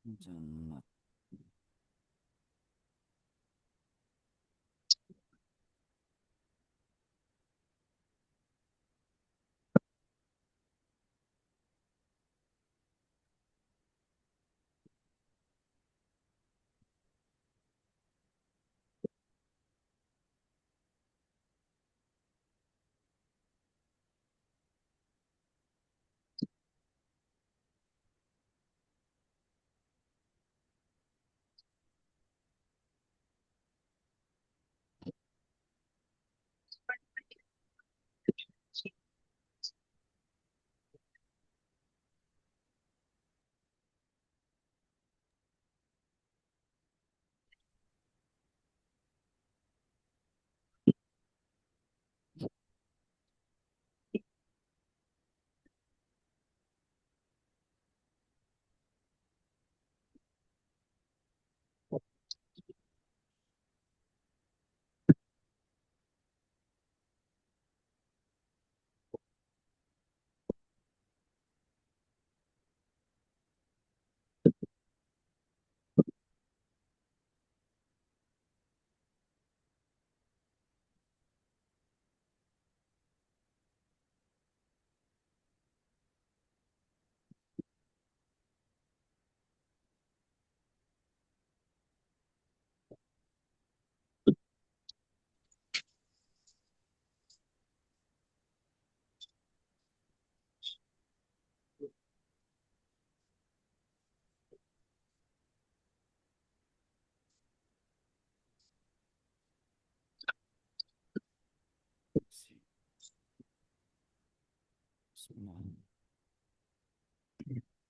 জান্নাত।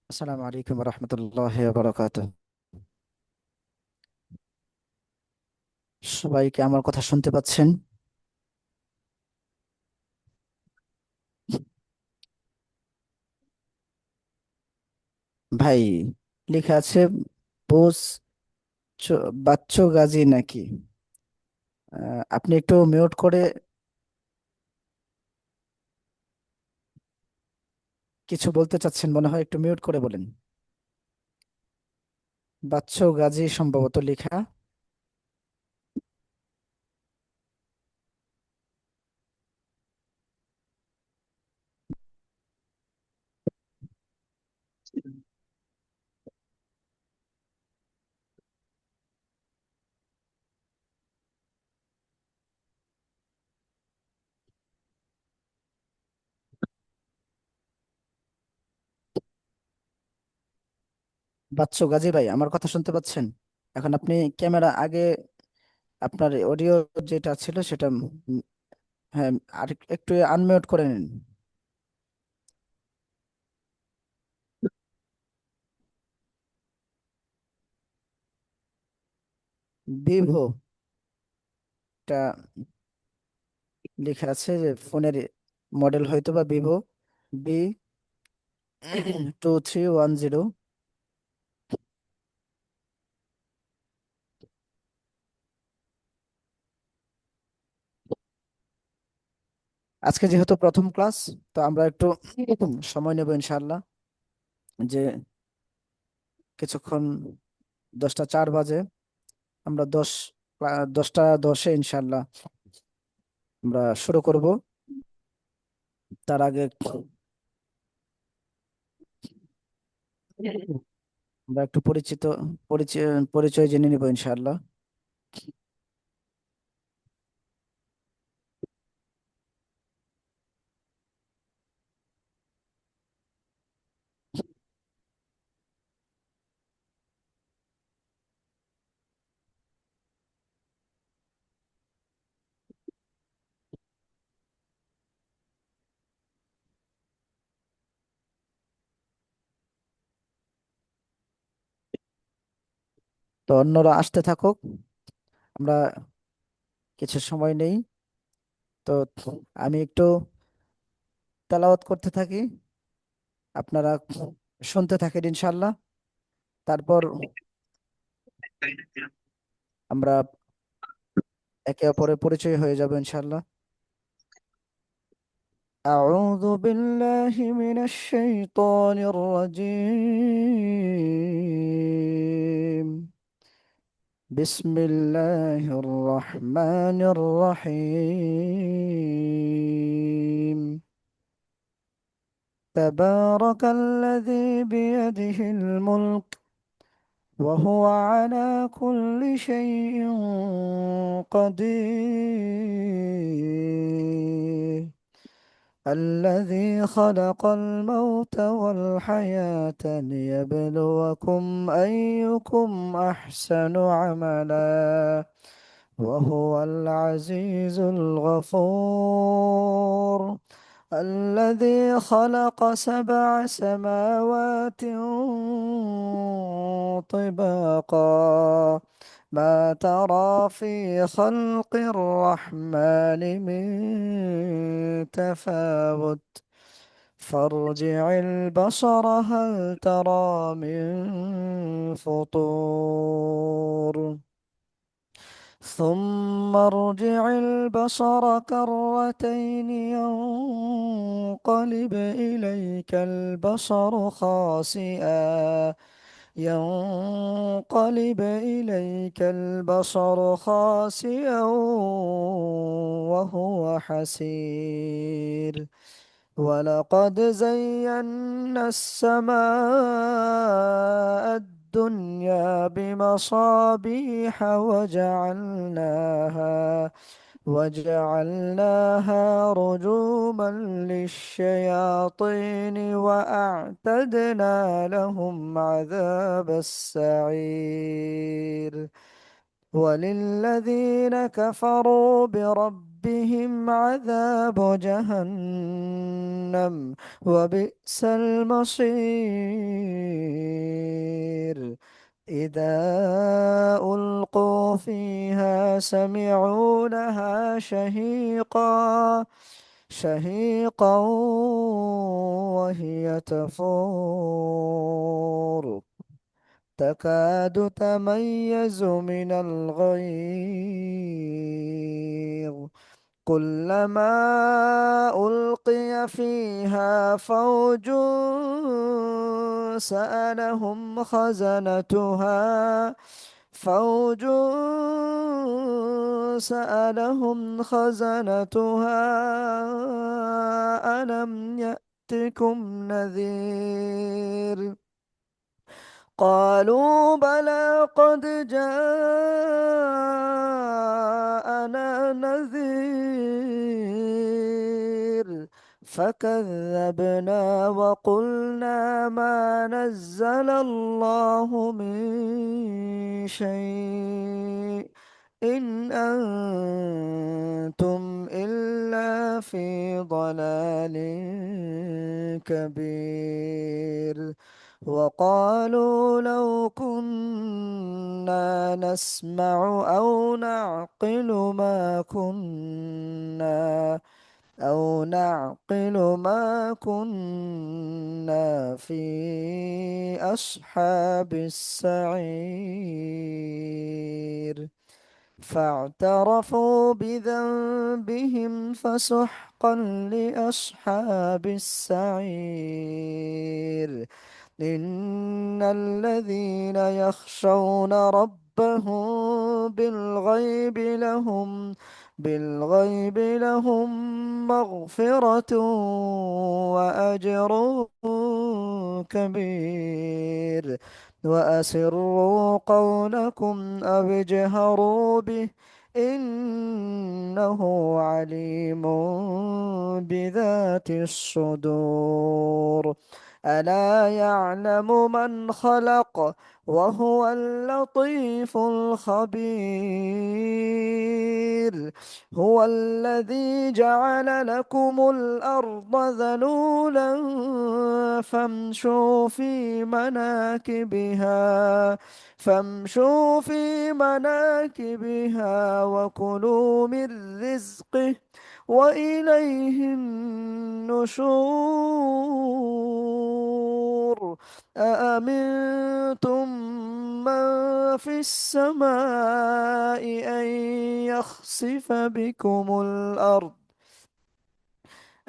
আসসালামু আলাইকুম রহমতুল্লাহ বারাকাত। সবাইকে আমার কথা শুনতে পাচ্ছেন? ভাই, লেখা আছে বোস বাচ্চু গাজী নাকি? আপনি একটু মিউট করে কিছু বলতে চাচ্ছেন মনে হয়, একটু মিউট করে বলেন। বাচ্চু গাজী সম্ভবত লেখা। বাচ্চু গাজী ভাই, আমার কথা শুনতে পাচ্ছেন? এখন আপনি ক্যামেরা আগে আপনার অডিও যেটা ছিল সেটা হ্যাঁ, আর একটু আনমিউট করে নিন। ভিভো টা লেখা আছে যে ফোনের মডেল হয়তো বা ভিভো B2310। আজকে যেহেতু প্রথম ক্লাস, তো আমরা একটু সময় নেব ইনশাআল্লাহ। যে কিছুক্ষণ 10টা 4 বাজে আমরা 10টা 10 ইনশাআল্লাহ আমরা শুরু করব। তার আগে আমরা একটু পরিচয় পরিচয় জেনে নিব ইনশাআল্লাহ। তো অন্যরা আসতে থাকুক, আমরা কিছু সময় নেই। তো আমি একটু তেলাওয়াত করতে থাকি, আপনারা শুনতে থাকেন ইনশাআল্লাহ। তারপর আমরা একে অপরের পরিচয় হয়ে যাবে ইনশাআল্লাহ। أعوذ بالله من الشيطان الرجيم. بسم الله الرحمن الرحيم. تبارك الذي بيده الملك وهو على كل شيء قدير. الذي خلق الموت والحياة ليبلوكم أيكم أحسن عملا وهو العزيز الغفور. الذي خلق 7 سماوات طباقا ما ترى في خلق الرحمن من تفاوت فارجع البصر هل ترى من فطور ثم ارجع البصر كرتين ينقلب إليك البصر خاسئا وهو حسير. ولقد زينا السماء الدنيا بمصابيح وجعلناها رجوما للشياطين وأعتدنا لهم عذاب السعير. وللذين كفروا بربهم عذاب جهنم وبئس المصير. إذا ألقوا فيها سمعوا لها شهيقا وهي تفور تكاد تميز من الغيظ. كلما ألقي فيها فوج سألهم خزنتها ألم يأتكم نذير. قالوا بلى قد جاءنا نذير فكذبنا وقلنا ما نزل الله من شيء إن أنتم إلا في ضلال كبير. وقالوا لو كنا نسمع أو نعقل ما كنا في أصحاب السعير. فاعترفوا بذنبهم فسحقا لأصحاب السعير. إن الذين يخشون ربهم بالغيب لهم مغفرة وأجر كبير. وأسروا قولكم أو اجهروا به إنه عليم بذات الصدور. ألا يعلم من خلق وهو اللطيف الخبير. هو الذي جعل لكم الأرض ذلولا فامشوا في مناكبها وكلوا من رزقه وإليه النشور. أأمنتم من في السماء أن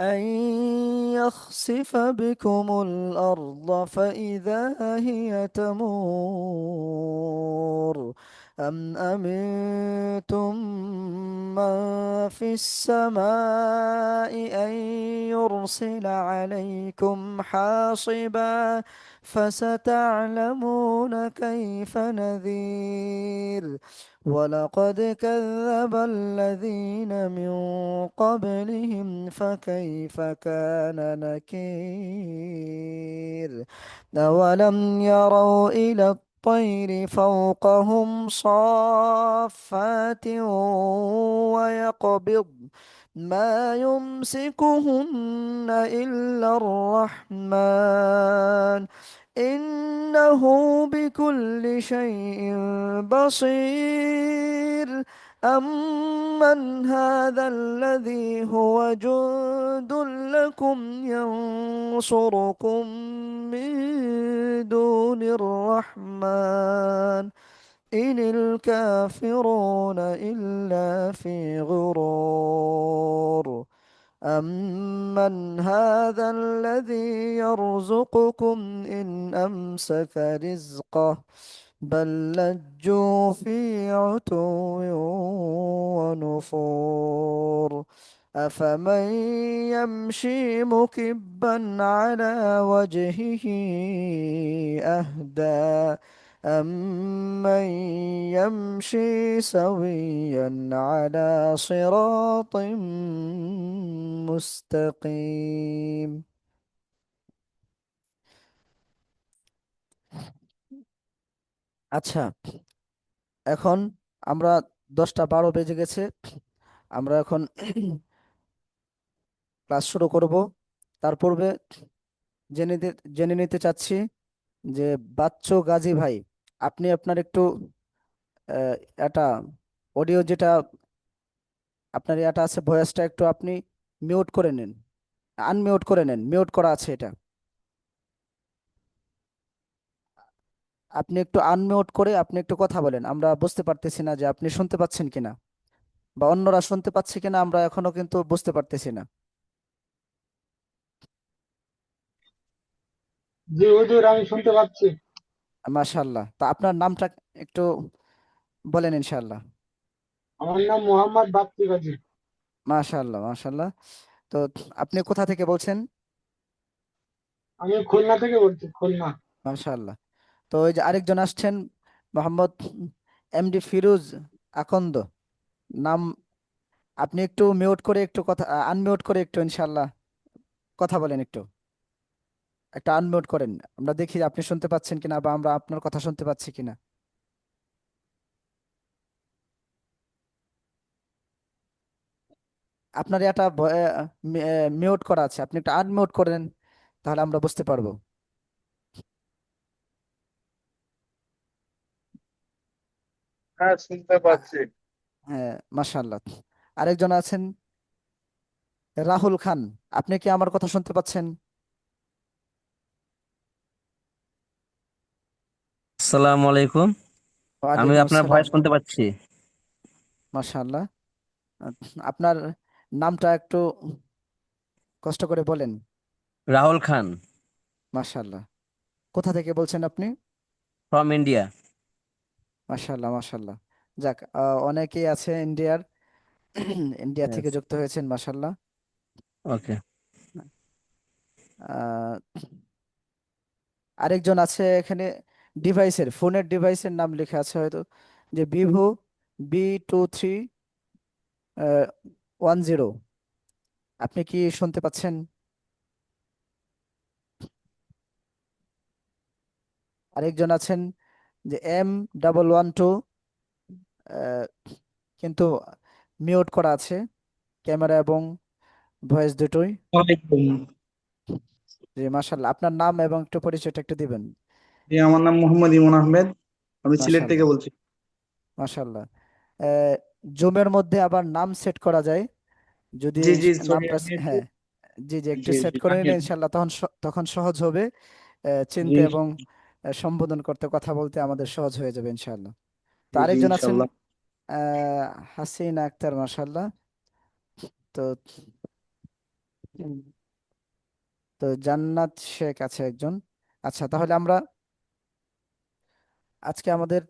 أن يخسف بكم الأرض فإذا هي تمور. أم أمنتم من في السماء أن يرسل عليكم حاصبا فستعلمون كيف نذير ولقد كذب الذين من قبلهم فكيف كان نكير أولم يروا إلى الطير فوقهم صافات ويقبض ما يمسكهن إلا الرحمن إنه بكل شيء بصير أمن هذا الذي هو جند لكم ينصركم من دون الرحمن إن الكافرون إلا في غرور أمن هذا الذي يرزقكم إن أمسك رزقه بل لجوا في عتو ونفور أفمن يمشي مكبا على وجهه أهدى أمن يمشي سويا على صراط مستقيم আচ্ছা, এখন আমরা 10টা 12 বেজে গেছে। আমরা এখন ক্লাস শুরু করব। তার পূর্বে জেনে নিতে চাচ্ছি যে বাচ্চু গাজী ভাই, আপনি আপনার একটু আহ, এটা অডিও যেটা আপনার এটা আছে ভয়েসটা একটু আপনি মিউট করে নিন, আনমিউট করে নেন, মিউট করা আছে এটা। আপনি একটু আনমিউট করে আপনি একটু কথা বলেন, আমরা বুঝতে পারতেছি না যে আপনি শুনতে পাচ্ছেন কিনা বা অন্যরা শুনতে পাচ্ছে কিনা, আমরা এখনো কিন্তু বুঝতে পারতেছি না। জি হুজুর, আমি শুনতে পাচ্ছি। মাশাআল্লাহ, তা আপনার নামটা একটু বলেন ইনশাআল্লাহ। আমার নাম মোহাম্মদ বাপ্পি গাজী। মাশাআল্লাহ, মাশাআল্লাহ। তো আপনি কোথা থেকে বলছেন? আমি খুলনা থেকে বলছি, খুলনা। মাশাআল্লাহ। তো ওই যে আরেকজন আসছেন, মোহাম্মদ এমডি ফিরোজ আকন্দ নাম, আপনি একটু মিউট করে একটু কথা, আনমিউট করে একটু ইনশাআল্লাহ কথা বলেন একটু, একটা আনমিউট করেন, আমরা দেখি যে আপনি শুনতে পাচ্ছেন কিনা বা আমরা আপনার কথা শুনতে পাচ্ছি কিনা। আপনার এটা মিউট করা আছে, আপনি একটু আনমিউট করেন, তাহলে আমরা বুঝতে পারবো। হ্যাঁ, শুনতে আ- পাচ্ছি। হ্যাঁ, মাশাআল্লাহ। আরেকজন আছেন রাহুল খান, আপনি কি আমার কথা শুনতে পাচ্ছেন? আসসালামু আলাইকুম। আমি ওয়ালাইকুম আপনার আসসালাম। ভয়েস শুনতে পাচ্ছি। মাশাআল্লাহ। আপনার নামটা একটু কষ্ট করে বলেন। রাহুল খান, মাশাআল্লাহ। কোথা থেকে বলছেন আপনি? From India. মাশাআল্লাহ, মাশাআল্লাহ। যাক, অনেকেই আছে ইন্ডিয়ার, ইন্ডিয়া থেকে যুক্ত হয়েছেন, মাশাআল্লাহ। ওকে। আহ, আরেকজন আছে এখানে, ফোনের ডিভাইসের নাম লেখা আছে হয়তো, যে ভিভো B2310। আপনি কি শুনতে পাচ্ছেন? আরেকজন আছেন যে M112, কিন্তু মিউট করা আছে ক্যামেরা এবং ভয়েস দুটোই। ওয়ালাইকুম। জি, মাশাআল্লাহ, আপনার নাম এবং একটু পরিচয়টা একটু দিবেন। জি, আমার নাম মোহাম্মদ ইমন আহমেদ। আমি সিলেট থেকে মাশাআল্লাহ, বলছি। মাশাআল্লাহ। জুমের মধ্যে আবার নাম সেট করা যায়, যদি জি জি, সরি নামটা আমি একটু। হ্যাঁ, জি জি, একটু জি সেট জি, করে আমি নিলে একটু। ইনশাআল্লাহ তখন তখন সহজ হবে, জি চিনতে এবং সম্বোধন করতে, কথা বলতে আমাদের সহজ হয়ে যাবে ইনশাআল্লাহ। তো জি জি, আরেকজন আছেন ইনশাল্লাহ। হাসিনা আক্তার, মাশাআল্লাহ। তো তো জান্নাত শেখ আছে একজন। আচ্ছা, তাহলে আমরা আজকে আমাদের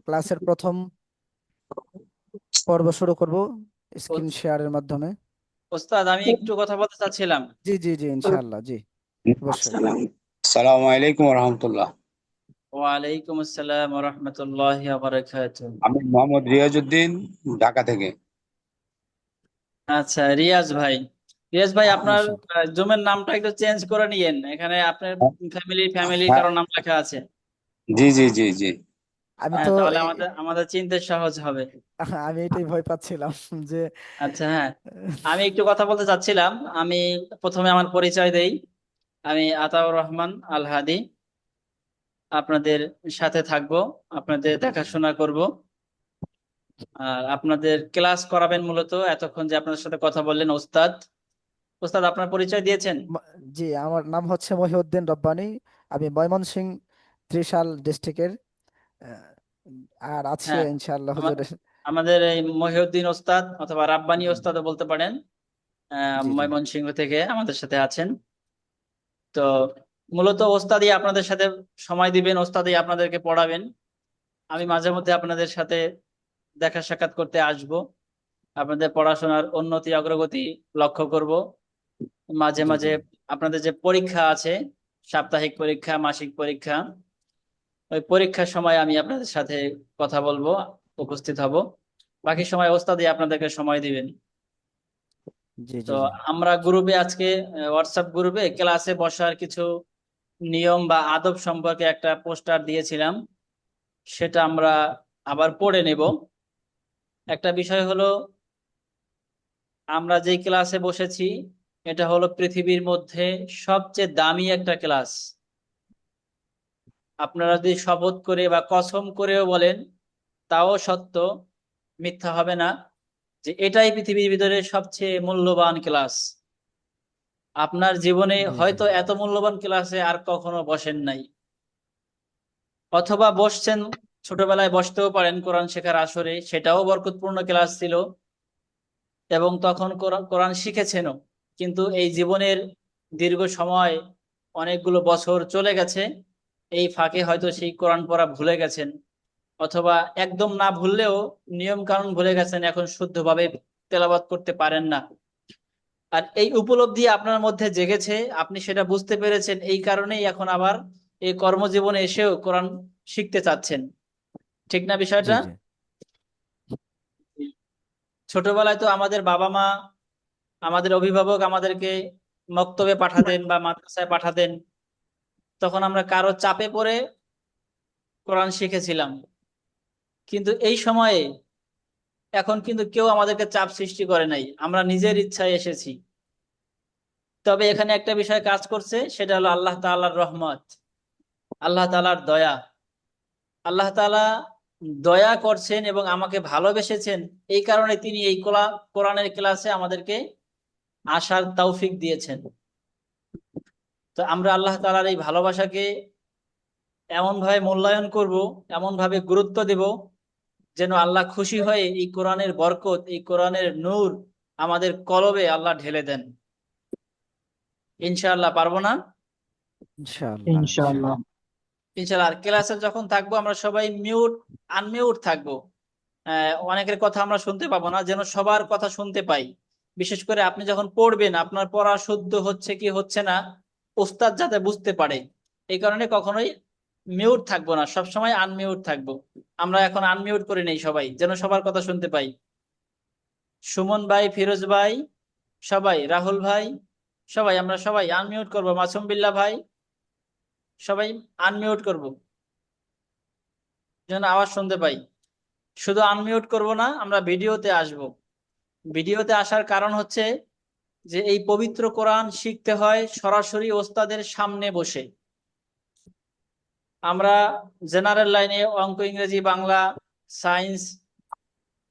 ক্লাসের প্রথম পর্ব শুরু করব স্ক্রিন শেয়ারের মাধ্যমে। ওস্তাদ, আমি একটু কথা বলতে চাচ্ছিলাম। জি জি জি ইনশাআল্লাহ, জি অবশ্যই। আসসালামু আলাইকুম রহমতুল্লাহ। ওয়ালাইকুম আসসালাম ওয়া রাহমাতুল্লাহি ওয়া বারাকাতুহু। আমি মোহাম্মদ রিয়াজউদ্দিন, ঢাকা থেকে। আচ্ছা রিয়াজ ভাই, রিয়াজ ভাই আপনার ইনশাআল্লাহ। জুমের নামটা একটু চেঞ্জ করে নিয়েন। এখানে আপনার ফ্যামিলি হ্যাঁ, কারো নাম লেখা আছে। জি জি জি জি। আমি হ্যাঁ, তো তাহলে আমাদের চিনতে সহজ হবে। আমি এটাই ভয় পাচ্ছিলাম যে আচ্ছা হ্যাঁ, আমি একটু কথা বলতে চাচ্ছিলাম। আমি প্রথমে আমার পরিচয় দেই। আমি আতাউর রহমান আল হাদি, আপনাদের সাথে থাকবো, আপনাদের দেখাশোনা করব, আর আপনাদের ক্লাস করাবেন। মূলত এতক্ষণ যে আপনাদের সাথে কথা বললেন ওস্তাদ, ওস্তাদ আপনার পরিচয় দিয়েছেন। ম- জি, আমার নাম হচ্ছে মহিউদ্দিন রব্বানী। আমি ময়মনসিংহ ত্রিশাল ডিস্ট্রিক্টের, আর আছে হ্যাঁ, ইনশাআল্লাহ আমা- হুজুরের। আমাদের এই মহিউদ্দিন ওস্তাদ অথবা রাব্বানী ওস্তাদও বলতে পারেন, জি জি ময়মনসিংহ থেকে আমাদের সাথে আছেন। তো মূলত ওস্তাদই আপনাদের সাথে সময় দিবেন, ওস্তাদই আপনাদেরকে পড়াবেন। আমি মাঝে মধ্যে আপনাদের সাথে দেখা সাক্ষাৎ করতে আসব, আপনাদের পড়াশোনার উন্নতি অগ্রগতি লক্ষ্য করব। মাঝে জি মাঝে জি আপনাদের যে পরীক্ষা আছে, সাপ্তাহিক পরীক্ষা, মাসিক পরীক্ষা, ওই পরীক্ষার সময় আমি আপনাদের সাথে কথা বলবো, উপস্থিত হব। বাকি সময় ওস্তাদই আপনাদেরকে সময় দিবেন। জি তো জি জি আমরা গ্রুপে আজকে, হোয়াটসঅ্যাপ গ্রুপে ক্লাসে বসার কিছু নিয়ম বা আদব সম্পর্কে একটা পোস্টার দিয়েছিলাম, সেটা আমরা আবার পড়ে নেব। একটা বিষয় হলো, আমরা যে ক্লাসে বসেছি এটা হলো পৃথিবীর মধ্যে সবচেয়ে দামি একটা ক্লাস। আপনারা যদি শপথ করে বা কসম করেও বলেন তাও সত্য, মিথ্যা হবে না, যে এটাই পৃথিবীর ভিতরে সবচেয়ে মূল্যবান ক্লাস। আপনার জীবনে জি জি হয়তো এত মূল্যবান ক্লাসে আর কখনো বসেন নাই, অথবা বসছেন, ছোটবেলায় বসতেও পারেন কোরআন শেখার আসরে, সেটাও বরকতপূর্ণ ক্লাস ছিল, এবং তখন কোরআন কোরআন শিখেছেনও। কিন্তু এই জীবনের দীর্ঘ সময়, অনেকগুলো বছর চলে গেছে, এই ফাঁকে হয়তো সেই কোরআন পড়া ভুলে গেছেন, অথবা একদম না ভুললেও নিয়ম কানুন ভুলে গেছেন, এখন শুদ্ধভাবে তেলাওয়াত করতে পারেন না। আর এই উপলব্ধি আপনার মধ্যে জেগেছে, আপনি সেটা বুঝতে পেরেছেন, এই কারণেই এখন আবার এই কর্মজীবনে এসেও কোরআন শিখতে চাচ্ছেন। ঠিক না জি বিষয়টা? জি ছোটবেলায় তো আমাদের বাবা মা, আমাদের অভিভাবক আমাদেরকে মক্তবে পাঠাতেন বা মাদ্রাসায় পাঠাতেন, তখন আমরা কারো চাপে পড়ে কোরআন শিখেছিলাম। কিন্তু এই সময়ে এখন কিন্তু কেউ আমাদেরকে চাপ সৃষ্টি করে নাই, আমরা নিজের ইচ্ছায় এসেছি। তবে এখানে একটা বিষয় কাজ করছে, সেটা হলো আল্লাহ তাআলার রহমত, আল্লাহ তাআলার দয়া। আল্লাহ তাআলা দয়া করছেন এবং আমাকে ভালোবেসেছেন, এই কারণে তিনি এই কোরআনের ক্লাসে আমাদেরকে আসার তৌফিক দিয়েছেন। তো আমরা আল্লাহ তাআলার এই ভালোবাসাকে এমন ভাবে মূল্যায়ন করব, এমন ভাবে গুরুত্ব দেব, যেন আল্লাহ খুশি হয়ে এই কোরআনের বরকত, এই কোরআনের নূর আমাদের কলবে আল্লাহ ঢেলে দেন। ইনশাআল্লাহ পারবো না? ইনশাআল্লাহ ইনশাআল্লাহ। ইনশাআল্লাহ। আর ক্লাসে যখন থাকবো আমরা সবাই আনমিউট থাকবো। অনেকের কথা আমরা শুনতে পাবো না, যেন সবার কথা শুনতে পাই। বিশেষ করে আপনি যখন পড়বেন, আপনার পড়া শুদ্ধ হচ্ছে কি হচ্ছে না, ওস্তাদ যাতে বুঝতে পারে, এই কারণে কখনোই মিউট থাকবো না, সবসময় আনমিউট থাকবো। আমরা এখন আনমিউট করে নেই সবাই, যেন সবার কথা শুনতে পাই। সুমন ভাই, ফিরোজ ভাই, সবাই, রাহুল ভাই, সবাই, আমরা সবাই আনমিউট করবো। মাসুম বিল্লাহ ভাই, সবাই আনমিউট করব, যেন আওয়াজ শুনতে পাই। শুধু আনমিউট করব না, আমরা ভিডিওতে আসব। ভিডিওতে আসার কারণ হচ্ছে যে এই পবিত্র কোরআন শিখতে হয় সরাসরি ওস্তাদের সামনে বসে। আমরা জেনারেল লাইনে অঙ্ক, ইংরেজি, বাংলা, সায়েন্স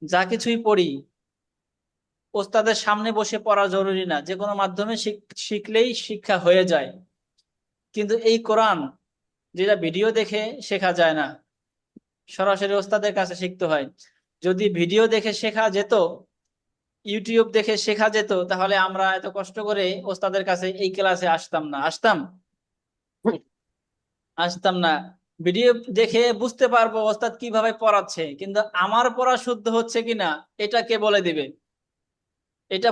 যা কিছুই পড়ি, ওস্তাদের সামনে বসে পড়া জরুরি না, যে কোনো মাধ্যমে শিখলেই শিক্ষা হয়ে যায়। কিন্তু এই কোরআন যেটা ভিডিও দেখে শেখা যায় না, সরাসরি ওস্তাদের কাছে শিখতে হয়। যদি ভিডিও দেখে শেখা যেত, ইউটিউব দেখে শেখা যেত, তাহলে আমরা এত কষ্ট করে ওস্তাদের কাছে এই ক্লাসে আসতাম না, আসতাম না। ভিডিও দেখে বুঝতে পারবো ওস্তাদ কিভাবে পড়াচ্ছে, কিন্তু আমার পড়া শুদ্ধ হচ্ছে কিনা এটা কে বলে দিবে? এটা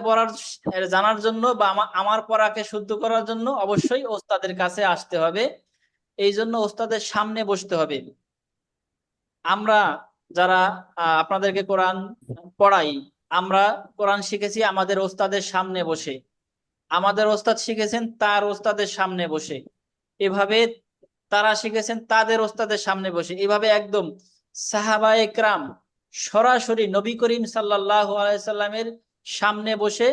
জানার জন্য বা আমার পড়াকে শুদ্ধ করার জন্য অবশ্যই ওস্তাদের কাছে আসতে হবে। এই জন্য ওস্তাদের সামনে বসতে হবে। আমরা যারা আপনাদেরকে কোরআন পড়াই, আমরা কোরআন শিখেছি আমাদের ওস্তাদের সামনে বসে, আমাদের ওস্তাদ শিখেছেন তার ওস্তাদের সামনে বসে, এভাবে তারা শিখেছেন তাদের ওস্তাদের সামনে বসে, এভাবে একদম সাহাবায়ে একরাম সরাসরি নবী করিম সাল্লাল্লাহু আলাইহি সাল্লামের সামনে বসে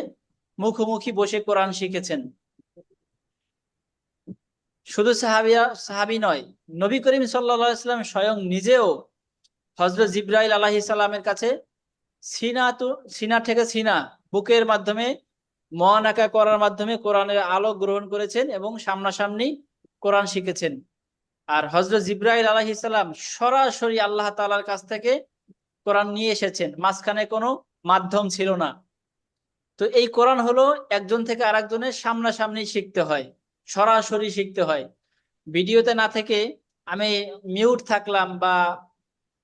মুখোমুখি বসে কোরআন শিখেছেন। শুধু সাহাবী নয়, নবী করিম সাল্লাল্লাহু আলাইহি সাল্লাম স্বয়ং নিজেও হযরত জিবরাইল আলাইহিস সালামের কাছে সিনা থেকে সিনা বুকের মাধ্যমে মহানাকা করার মাধ্যমে কোরআনের আলো গ্রহণ করেছেন এবং সামনাসামনি কোরআন শিখেছেন। আর হযরত জিবরাইল আলাইহিস সালাম সরাসরি আল্লাহ তাআলার কাছ থেকে কোরআন নিয়ে এসেছেন, মাঝখানে কোনো মাধ্যম ছিল না। তো এই কোরআন হলো একজন থেকে আরেকজনের সামনাসামনি শিখতে হয়, সরাসরি শিখতে হয়। ভিডিওতে না থেকে আমি মিউট থাকলাম বা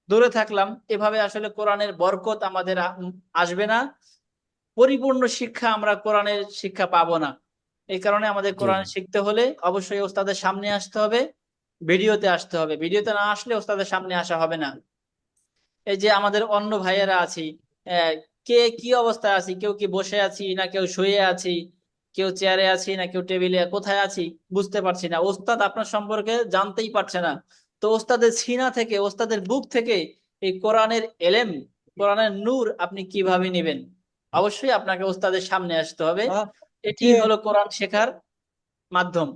দূরে থাকলাম, এভাবে আসলে কোরআনের বরকত আমাদের আসবে না, পরিপূর্ণ শিক্ষা আমরা কোরআনের শিক্ষা পাবো না। এই কারণে আমাদের কোরআন শিখতে হলে অবশ্যই ওস্তাদের সামনে আসতে হবে, ভিডিওতে আসতে হবে। ভিডিওতে না আসলে ওস্তাদের সামনে আসা হবে না। এই যে আমাদের অন্য ভাইয়েরা আছি, কে কি অবস্থায় আছি, কেউ কি বসে আছি না কেউ শুয়ে আছি, কেউ চেয়ারে আছি না কেউ টেবিলে, কোথায় আছি বুঝতে পারছি না, ওস্তাদ আপনার সম্পর্কে জানতেই পারছে না। তো ওস্তাদের সিনা থেকে, ওস্তাদের বুক থেকে এই কোরআনের এলেম, কোরআনের নূর আপনি কিভাবে নেবেন? অবশ্যই আপনাকে ওস্তাদের সামনে আসতে হবে। এটি হলো কোরআন শেখার মাধ্যম।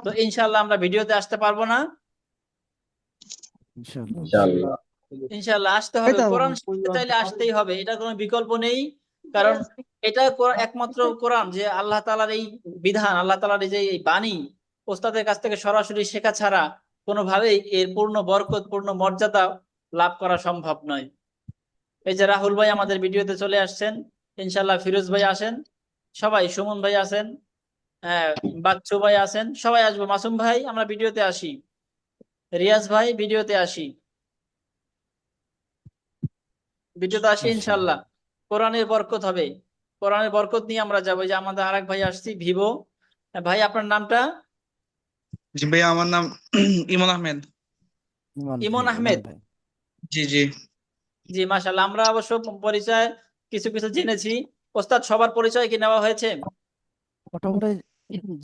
তো ইনশাআল্লাহ আমরা ভিডিওতে আসতে পারবো না, ইনশাআল্লাহ। ইনশাআল্লাহ আসতে হবে, কোরআন শিখতে চাইলে আসতেই হবে, এটা কোনো বিকল্প নেই। কারণ এটা একমাত্র কোরআন যে আল্লাহ তাআলার এই বিধান, আল্লাহ তাআলার এই যে এই বাণী ওস্তাদের কাছ থেকে সরাসরি শেখা ছাড়া কোনোভাবেই এর পূর্ণ বরকত, পূর্ণ মর্যাদা লাভ করা সম্ভব নয়। এই যে রাহুল ভাই আমাদের ভিডিওতে চলে আসছেন, ইনশাআল্লাহ ফিরোজ ভাই আসেন, সবাই, সুমন ভাই আছেন, বাচ্চু ভাই আছেন, সবাই আসবো। মাসুম ভাই আমরা ভিডিওতে আসি, রিয়াজ ভাই ভিডিওতে আসি, ভিডিওতে আসি ইনশাআল্লাহ। কোরআনের বরকত হবে, কোরআনের বরকত নিয়ে আমরা যাবো। যে আমাদের আরেক ভাই আসছি ভিভো ভাই, আপনার নামটা? জি ভাইয়া, আমার নাম ইমন আহমেদ। ইমন আহমেদ। ভাই। জি জি জি মাশাআল্লাহ, আমরা অবশ্য পরিচয় কিছু কিছু জেনেছি। ওস্তাদ সবার পরিচয় কি নেওয়া হয়েছে? মোটামুটি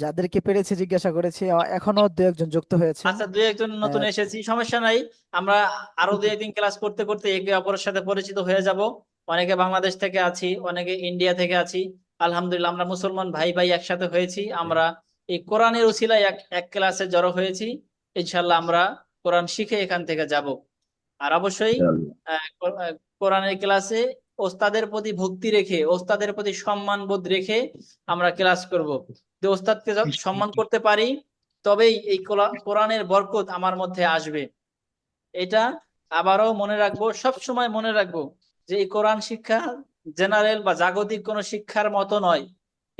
যাদেরকে পেরেছি জিজ্ঞাসা করেছি, এখনো দু একজন যুক্ত হয়েছেন। আচ্ছা, দুই একজন নতুন এসেছি, সমস্যা নাই। আমরা আরো দুই একদিন ক্লাস করতে করতে একে অপরের সাথে পরিচিত হয়ে যাব। অনেকে বাংলাদেশ থেকে আছি, অনেকে ইন্ডিয়া থেকে আছি। আলহামদুলিল্লাহ আমরা মুসলমান ভাই ভাই একসাথে হয়েছি। আমরা এই কোরআনের উসিলায় এক ক্লাসে জড়ো হয়েছি। ইনশাল্লাহ আমরা কোরআন শিখে এখান থেকে যাব। আর অবশ্যই কোরআনের ক্লাসে ওস্তাদের প্রতি ভক্তি রেখে, ওস্তাদের প্রতি সম্মান বোধ রেখে আমরা ক্লাস করব। যে ওস্তাদকে সম্মান করতে পারি, তবেই এই কোরআনের বরকত আমার মধ্যে আসবে। এটা আবারও মনে রাখবো, সব সময় মনে রাখবো যে এই কোরআন শিক্ষা জেনারেল বা জাগতিক কোনো শিক্ষার মতো নয়।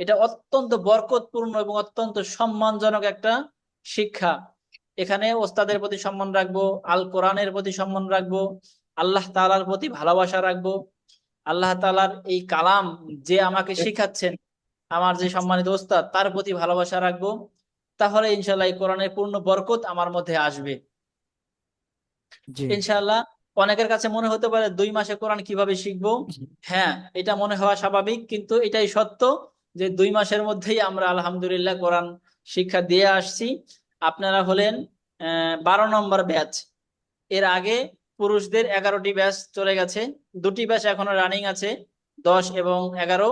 এটা অত্যন্ত বরকতপূর্ণ এবং অত্যন্ত সম্মানজনক একটা শিক্ষা। এখানে ওস্তাদের প্রতি সম্মান রাখবো, আল কোরআনের প্রতি সম্মান রাখবো, আল্লাহ তাআলার প্রতি ভালোবাসা রাখবো, আল্লাহ তাআলার এই কালাম যে আমাকে শিখাচ্ছেন, আমার যে সম্মানিত ওস্তাদ, তার প্রতি ভালোবাসা রাখবো। তাহলে ইনশাল্লাহ এই কোরআনের পূর্ণ বরকত আমার মধ্যে আসবে ইনশাল্লাহ। অনেকের কাছে মনে হতে পারে 2 মাসে কোরআন কিভাবে শিখবো? হ্যাঁ, এটা মনে হওয়া স্বাভাবিক, কিন্তু এটাই সত্য যে 2 মাসের মধ্যেই আমরা আলহামদুলিল্লাহ কোরআন শিক্ষা দিয়ে আসছি। আপনারা হলেন 12 নম্বর ব্যাচ। এর আগে পুরুষদের 11টি ব্যাচ চলে গেছে, 2টি ব্যাচ এখনো রানিং আছে, 10 এবং 11,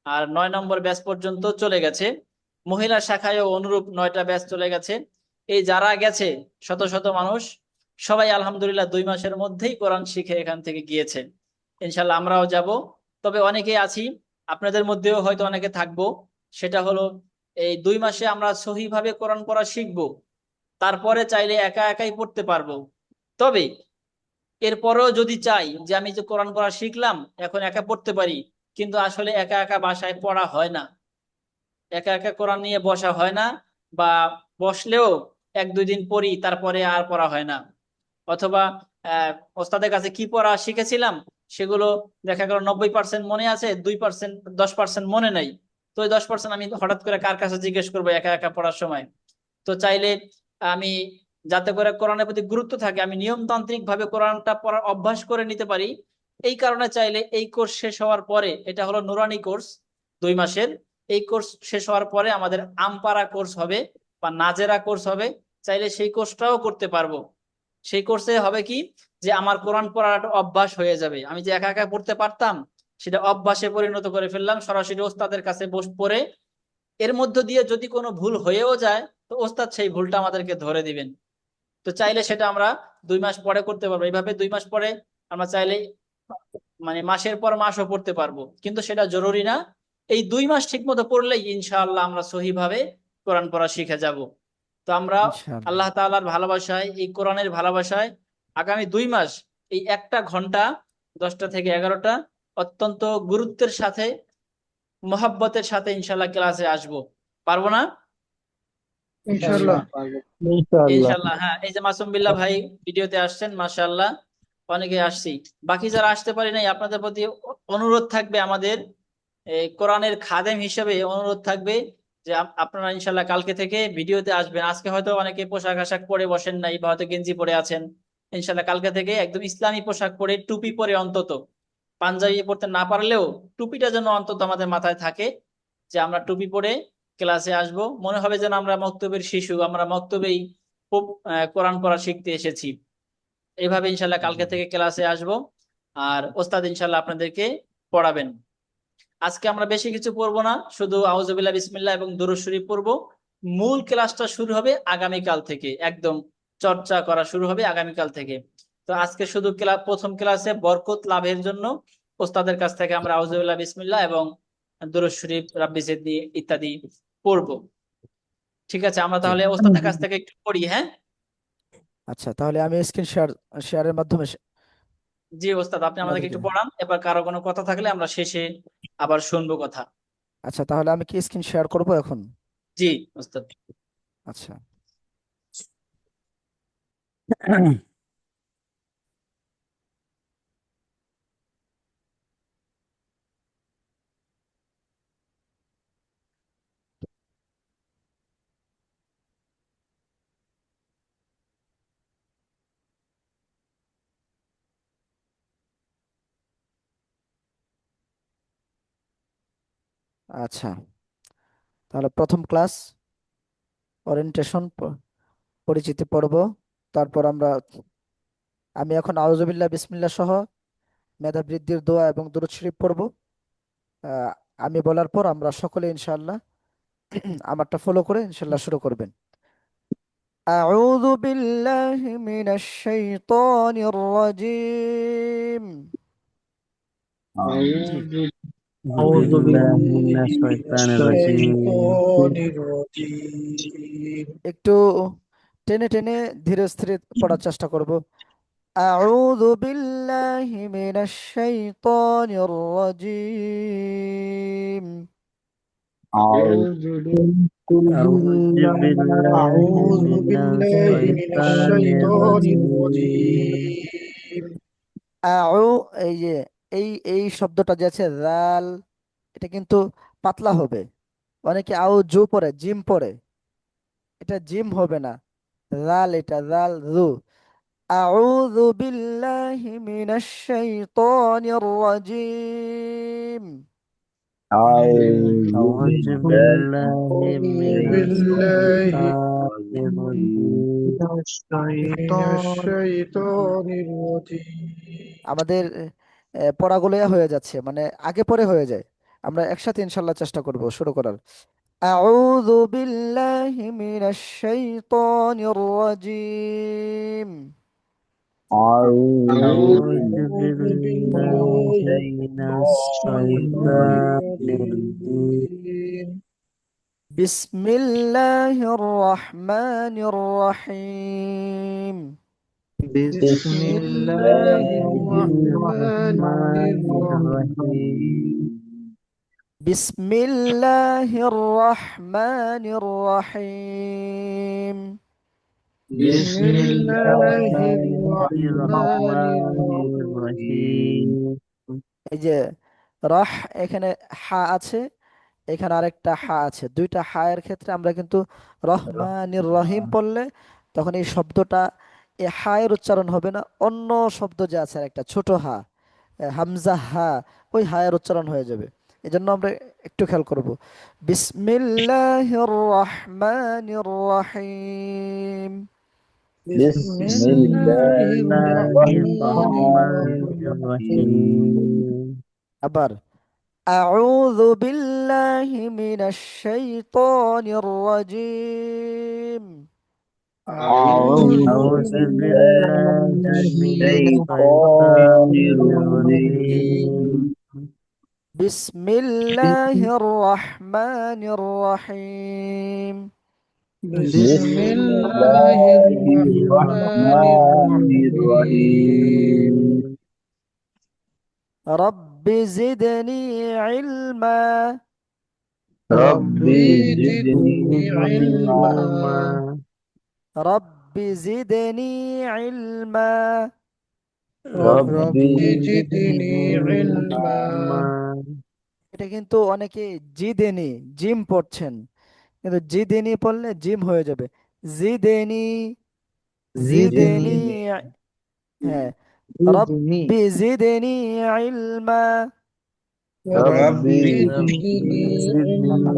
আর 9 নম্বর ব্যাচ পর্যন্ত চলে গেছে। মহিলা শাখায়ও অনুরূপ 9টা ব্যাচ চলে গেছে। এই যারা গেছে শত শত মানুষ, সবাই আলহামদুলিল্লাহ 2 মাসের মধ্যেই কোরআন শিখে এখান থেকে গিয়েছে। ইনশাল্লাহ আমরাও যাব। তবে অনেকে আছি, আপনাদের মধ্যেও হয়তো অনেকে থাকবো, সেটা হলো এই 2 মাসে আমরা সহিভাবে কোরআন পড়া শিখবো, তারপরে চাইলে একা একাই পড়তে পারবো। তবে এরপরেও যদি চাই যে আমি যে কোরআন পড়া শিখলাম, এখন একা পড়তে পারি, কিন্তু আসলে একা একা বাসায় পড়া হয় না, একা একা কোরআন নিয়ে বসা হয় না, বা বসলেও এক দুই দিন পড়ি, তারপরে আর পড়া হয় না। অথবা ওস্তাদের কাছে কি পড়া শিখেছিলাম সেগুলো দেখা গেল 90% মনে আছে, 2%, 10% মনে নাই। তো ওই 10% আমি হঠাৎ করে কার কাছে জিজ্ঞেস করবো একা একা পড়ার সময়? তো চাইলে আমি, যাতে করে কোরআনের প্রতি গুরুত্ব থাকে, আমি নিয়মতান্ত্রিক ভাবে কোরআনটা পড়ার অভ্যাস করে নিতে পারি। এই কারণে চাইলে এই কোর্স শেষ হওয়ার পরে, এটা হলো নুরানি কোর্স 2 মাসের, এই কোর্স শেষ হওয়ার পরে আমাদের আমপারা কোর্স হবে বা নাজেরা কোর্স হবে, চাইলে সেই কোর্সটাও করতে পারবো। সেই কোর্সে হবে কি, যে আমার কোরআন পড়ার একটা অভ্যাস হয়ে যাবে। আমি যে একা একা পড়তে পারতাম সেটা অভ্যাসে পরিণত করে ফেললাম, সরাসরি ওস্তাদের কাছে বসে পড়ে। এর মধ্য দিয়ে যদি কোনো ভুল হয়েও যায়, তো ওস্তাদ সেই ভুলটা আমাদেরকে ধরে দিবেন। তো চাইলে সেটা আমরা 2 মাস পরে করতে পারবো। এইভাবে 2 মাস পরে আমরা চাইলে মানে মাসের পর মাসও পড়তে পারবো, কিন্তু সেটা জরুরি না। এই 2 মাস ঠিক মতো পড়লেই ইনশাআল্লাহ আমরা সহিভাবে কোরআন পড়া শিখে যাব। তো আমরা ইনশাআল্লাহ। আল্লাহ তাআলার ভালোবাসায়, এই কোরআনের ভালোবাসায় আগামী 2 মাস এই 1 ঘন্টা 10টা থেকে 11টা অত্যন্ত গুরুত্বের সাথে, মহাব্বতের সাথে ইনশাআল্লাহ ক্লাসে আসবো। পারবো না? ইনশাআল্লাহ পারবো। ইনশাআল্লাহ। হ্যাঁ, এই যে মাসুম বিল্লাহ ভাই ভিডিওতে আসছেন, মাশাআল্লাহ, অনেকে আসছি। বাকি যারা আসতে পারি নাই, আপনাদের প্রতি অনুরোধ থাকবে আমাদের, এই কোরআনের খাদেম হিসেবে অনুরোধ থাকবে যে আপনারা ইনশাআল্লাহ কালকে থেকে ভিডিওতে আসবেন। আজকে হয়তো অনেকে পোশাক আশাক পরে বসেন নাই বা হয়তো গেঞ্জি পরে আছেন, ইনশাআল্লাহ কালকে থেকে একদম ইসলামী পোশাক পরে, টুপি পরে, অন্তত পাঞ্জাবি পরতে না পারলেও টুপিটা যেন অন্তত আমাদের মাথায় থাকে, যে আমরা টুপি পরে ক্লাসে আসব। মনে হবে যেন আমরা মক্তবের শিশু, আমরা মক্তবেই খুব কোরআন পড়া শিখতে এসেছি। এইভাবে ইনশাল্লাহ কালকে থেকে ক্লাসে আসব, আর ওস্তাদ ইনশাল্লাহ আপনাদেরকে পড়াবেন। আজকে আমরা বেশি কিছু পড়বো না, শুধু আউযুবিল্লাহ বিসমিল্লাহ এবং দুরূদ শরীফ পড়বো। মূল ক্লাসটা শুরু হবে আগামীকাল থেকে, একদম চর্চা করা শুরু হবে আগামীকাল থেকে। তো আজকে শুধু প্রথম ক্লাসে বরকত লাভের জন্য ওস্তাদের কাছ থেকে আমরা আউযুবিল্লাহ বিসমিল্লাহ এবং দুরূদ শরীফ, রাব্বি জিদনি ইত্যাদি পড়বো। ঠিক আছে, আমরা জি। তাহলে ওস্তাদের কাছ থেকে একটু পড়ি, হ্যাঁ? আচ্ছা, তাহলে আমি স্ক্রিন শেয়ারের মাধ্যমে জি ওস্তাদ, আপনি আমাদেরকে আমাদেরকে। একটু পড়ান। এবার কারো কোনো কথা থাকলে আমরা শেষে আবার শুনবো কথা। আচ্ছা, তাহলে আমি কি স্ক্রিন শেয়ার করব এখন? জি ওস্তাদ। আচ্ছা। আচ্ছা, তাহলে প্রথম ক্লাস ওরিয়েন্টেশন, পরিচিতি পর্ব। তারপর আমি এখন আউযুবিল্লাহ বিসমিল্লাহ সহ মেধা বৃদ্ধির দোয়া এবং দুরূদ শরীফ পড়ব। আহ, আমি বলার পর আমরা সকলে ইনশাআল্লাহ আমারটা ফলো করে ইনশাআল্লাহ শুরু করবেন। أعوذ بالله من الشيطان الرجيم। أعوذ أعوذ بالله من الشيطان الرجيم একটু টেনে টেনে ধীরে স্থিরে পড়ার চেষ্টা করব। أعوذ بالله من الشيطان الرجيم. أعوذ أعوذ بالله من الشيطان الرجيم আউ, এই যে এই শব্দটা যে আছে রাল, এটা কিন্তু পাতলা হবে। অনেকে আউ জু পড়ে, জিম পড়ে, এটা জিম হবে না, রাল, এটা রাল রু। আউযু বিল্লাহি মিনাশ শাইতানির রাজিম। أعوذ بالله من الشيطان الرجيم আমাদের পড়াগুলো হয়ে যাচ্ছে, মানে আগে পরে হয়ে যায়। আমরা একসাথে ইনশাল্লাহ চেষ্টা করব শুরু করার। আউযু বিল্লাহি মিনাশ শাইতানির রাজিম। أعوذ بالله من الشيطان الرجيم বিসমিল্লাহির রহমানির রহিম। بسم الله الرحمن الرحيم বিসমিল্লাহির রহমানির রহিম। بسم الله الرحمن الرحيم এই যে রাহ, এখানে হা আছে, এখানে আরেকটা হা আছে, দুইটা হা এর ক্ষেত্রে আমরা কিন্তু রহমানির রহিম পড়লে তখন এই শব্দটা এ হা এর উচ্চারণ হবে না, অন্য শব্দ যে আছে একটা ছোট হা, হামজা হা, ওই হা এর উচ্চারণ হয়ে যাবে। এই জন্য আমরা একটু খেয়াল করব। বিসমিল্লাহির রহমানির রহিম। بسم الله الرحمن الرحيم আবার আউযু বিল্লাহি মিনাশ শাইতানির রাজিম। أعوذ بالله من الشيطان الرجيم বিসমিল্লাহির রহমানির রহিম। بسم الله الرحمن الرحيم রব্বি জিদনি ইলমা। رب زدني علما রব্বি জিদনি ইলমা। رب زدني علما এটা কিন্তু অনেকে জিদেনি জিম পড়ছেন, কিন্তু জিদেনি পড়লে জিম হয়ে যাবে। জিদেনি, জিদেনি, زدني হ্যাঁ, زدني রব্বি জিদনি ইলমা। رب زدني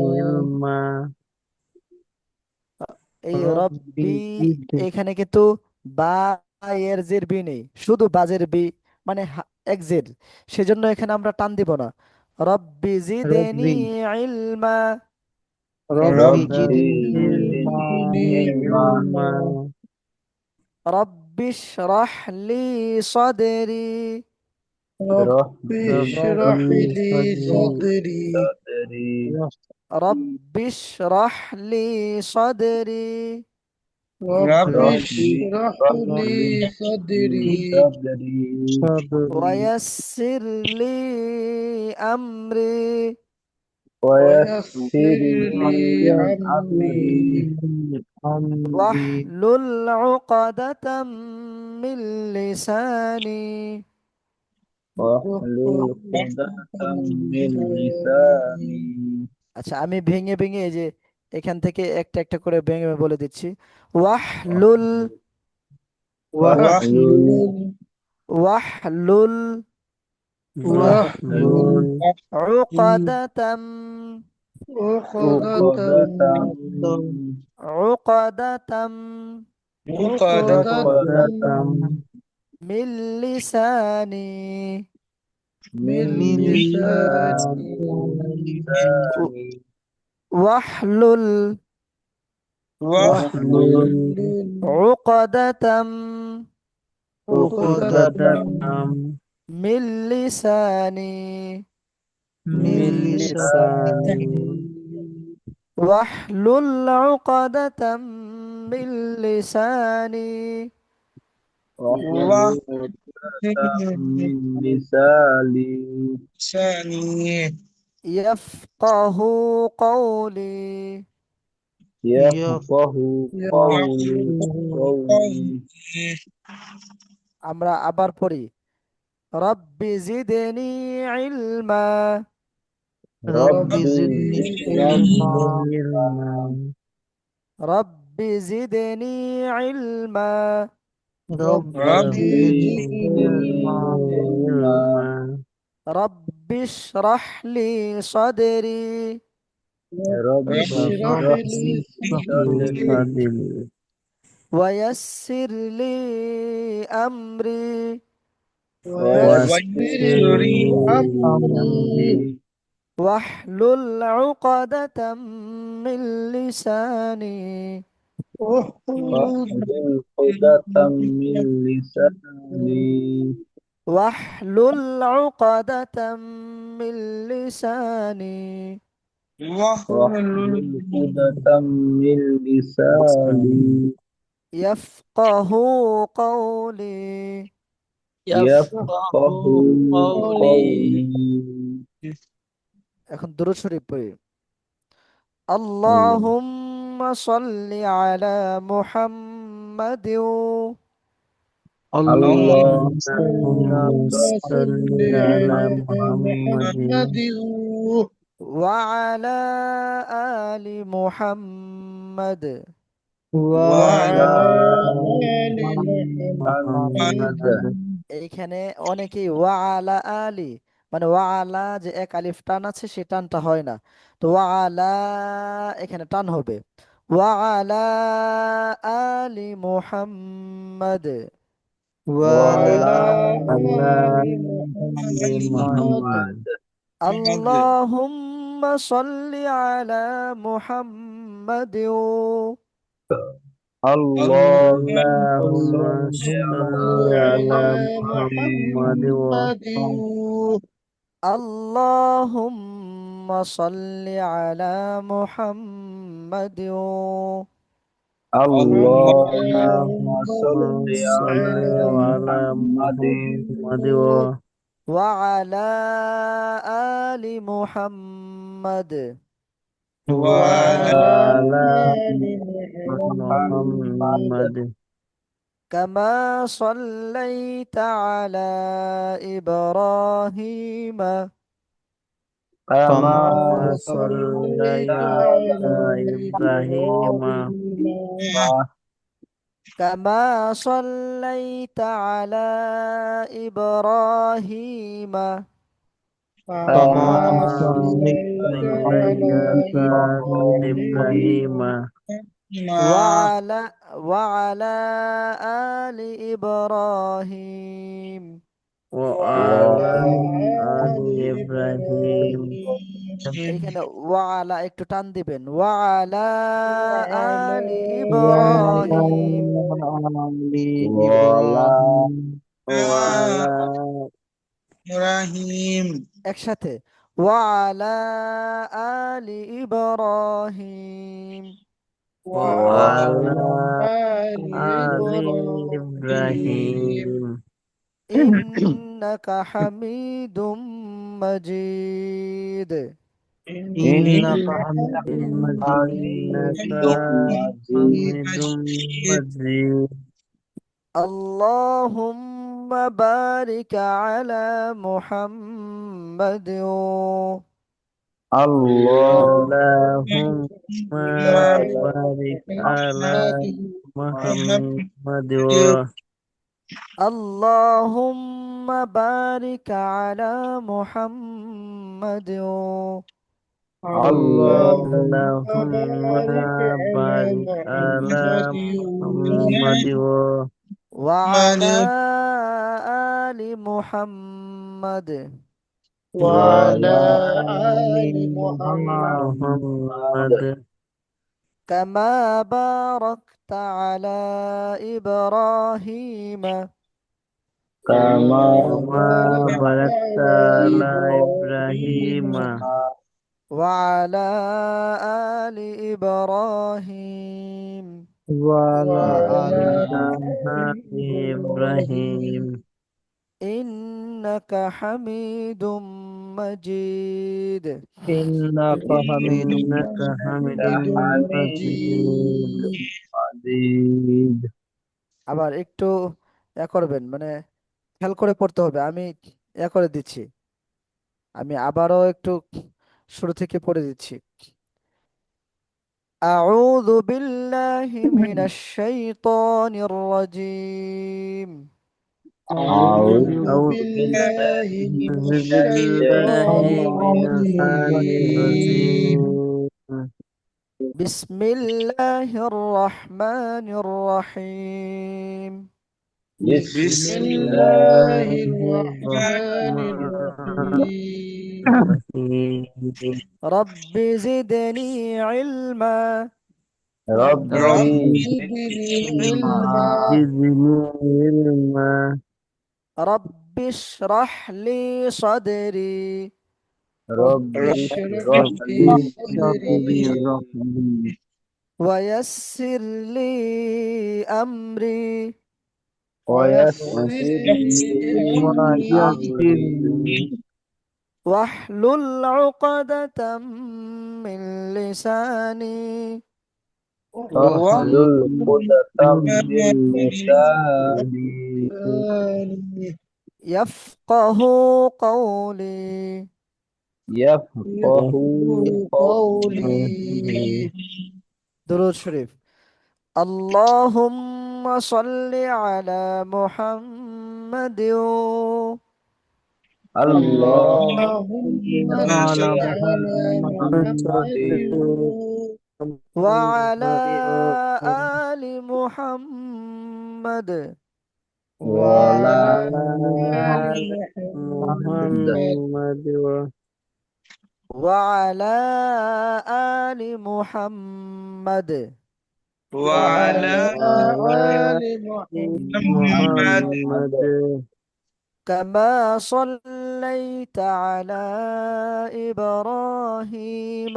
علما এই রব্বি, زدني এখানে কিন্তু বা এর জের বি নেই, শুধু বাজের বি, মানে এক জের, সেজন্য এখানে আমরা টান দিব না। রব্বি জিদনি ইলমা। رب زدني علما রব্বি ইশরাহ লি সদরি। رب اشرح لي صدري রব্বি ইশরাহ লি সদরি। رب اشرح لي صدري ওয়ায়াসসির লি আমরি। ويسر لي أمري واحلل عقدة من لساني। واحلل عقدة من لساني আচ্ছা, আমি ভেঙে ভেঙে এই যে এখান থেকে একটা একটা করে ভেঙে বলে দিচ্ছি। ওয়াহলুল, واحلل ওয়াহলুল واحلل উকদাতাম, عقدة উকদাতাম عقدة মিন লিসানি। من لساني ওয়াহলুল واحلل উকদাতাম عقدة মিন লিসানি। من لساني واحلل عقدة من لساني واحلل عقدة من لساني يفقه قولي। يفقه قولي আমরা আবার পড়ি। রব্বি জিদনি ইলমা। رب زدني علما রব্বি জিদনি ইলমা। رب زدني علما রব্বি ইশরাহ লি সদরি। رب اشرح لي صدري ويسر لي أمري ويسر لي أمري واحلل عقدة من لساني واحلل عقدة من لساني واحلل عقدة من لساني واحلل عقدة من لساني يفقه قولي। يفقه قولي এখন দুরূদ শরীফ পড়ি। اللهم صل على محمد محمد اللهم اللهم صل صل على على محمد محمد وعلى آل محمد وعلى وعلى آل آل محمد محمد এইখানে অনেকেই ওয়ালা আলি মানে ওয়ালা যে এক আলিফ টান আছে সে টানটা হয় না, তো ওয়ালা এখানে টান হবে ওয়ালা আলি মুহাম্মদ। وعلى وعلى آل آل محمد محمد আল্লাহুম্মা সাল্লি আলা মুহাম্মাদ। اللهم صل صل على على محمد محمد আল্লাহুম্মা সাল্লি আলা মুহাম্মাদ। اللهم اللهم صل صل على على محمد محمد وعلى آل محمد وعلى وعلى آل محمد محمد كما صليت على إبراهيم كما كما صليت صليت على على إبراهيم إبراهيم كما صليت على إبراهيم كما كما صليت صليت على على إبراهيم إبراهيم وعلى آل إبراهيم وعلى وعلى آل آل إبراهيم এইখানে ওয়ালা একটু টান দিবেন ওয়ালা وعلى আলি آل ইব্রাহিম إبراهيم وعلى ইব্রাহিম একসাথে ওয়ালা আলি ইব্রাহিম وعلى وعلى آل آل إبراهيم إبراهيم ইন্নাকা হামিদুম মাজিদ। إنك إنك حميد إنك হামিদুম حميد মাজিদ مجيد আল্লাহুম্মা বারিক আলা মুহাম্মাদ اللهم بارك على محمد محمد اللهم بارك على محمد اللهم اللهم بارك على بارك على محمد محمد وعلى آل محمد وعلى وعلى آل آل محمد محمد كما باركت على إبراهيم كما كما باركت باركت على على إبراهيم إبراهيم وعلى آل إبراهيم وعلى وعلى آل آل إبراهيم إبراهيم إنك حميد مجيد. إنك حميد إنك حميد حميد مجيد مجيد مجيد আবার একটু করবেন মানে খেয়াল করে পড়তে হবে, আমি করে দিচ্ছি, আমি আবারও একটু শুরু থেকে পড়ে দিচ্ছি। أعوذ بالله من الشيطان الرجيم. أعوذ أعوذ بالله من بالله الشيطان من الشيطان الرجيم الرجيم بسم الله الرحمن الرحيم. بسم بسم الله الله الرحمن الرحمن الرحيم الرحيم رب زدني علما رب ربي زدني علما زدني علما رب اشرح لي صدري ربي اشرح اشرح لي لي صدري صدري ويسر لي أمري ويسر ويسر لي أمري لي واحلل عقدة من لساني واحلل عقدة من لساني يفقه قولي. يفقه قولي. درود شريف. اللهم صل على محمد اللهم على محمد وعلى آل محمد وعلى آل محمد وعلى آل محمد وعلى وعلى آل محمد محمد كما صليت على إبراهيم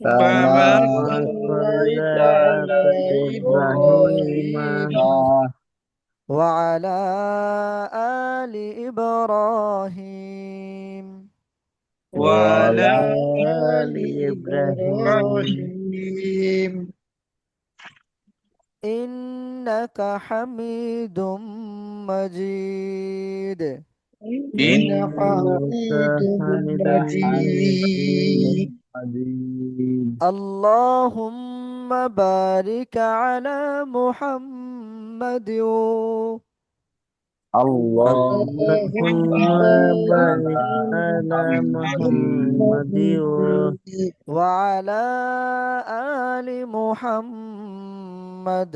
كما كما صليت على إبراهيم وعلى آل إبراهيم وعلى وعلى آل إبراهيم إنك حميد مجيد. إنك حميد مجيد. اللهم بارك على محمد اللهم بارك على محمد وعلى آل محمد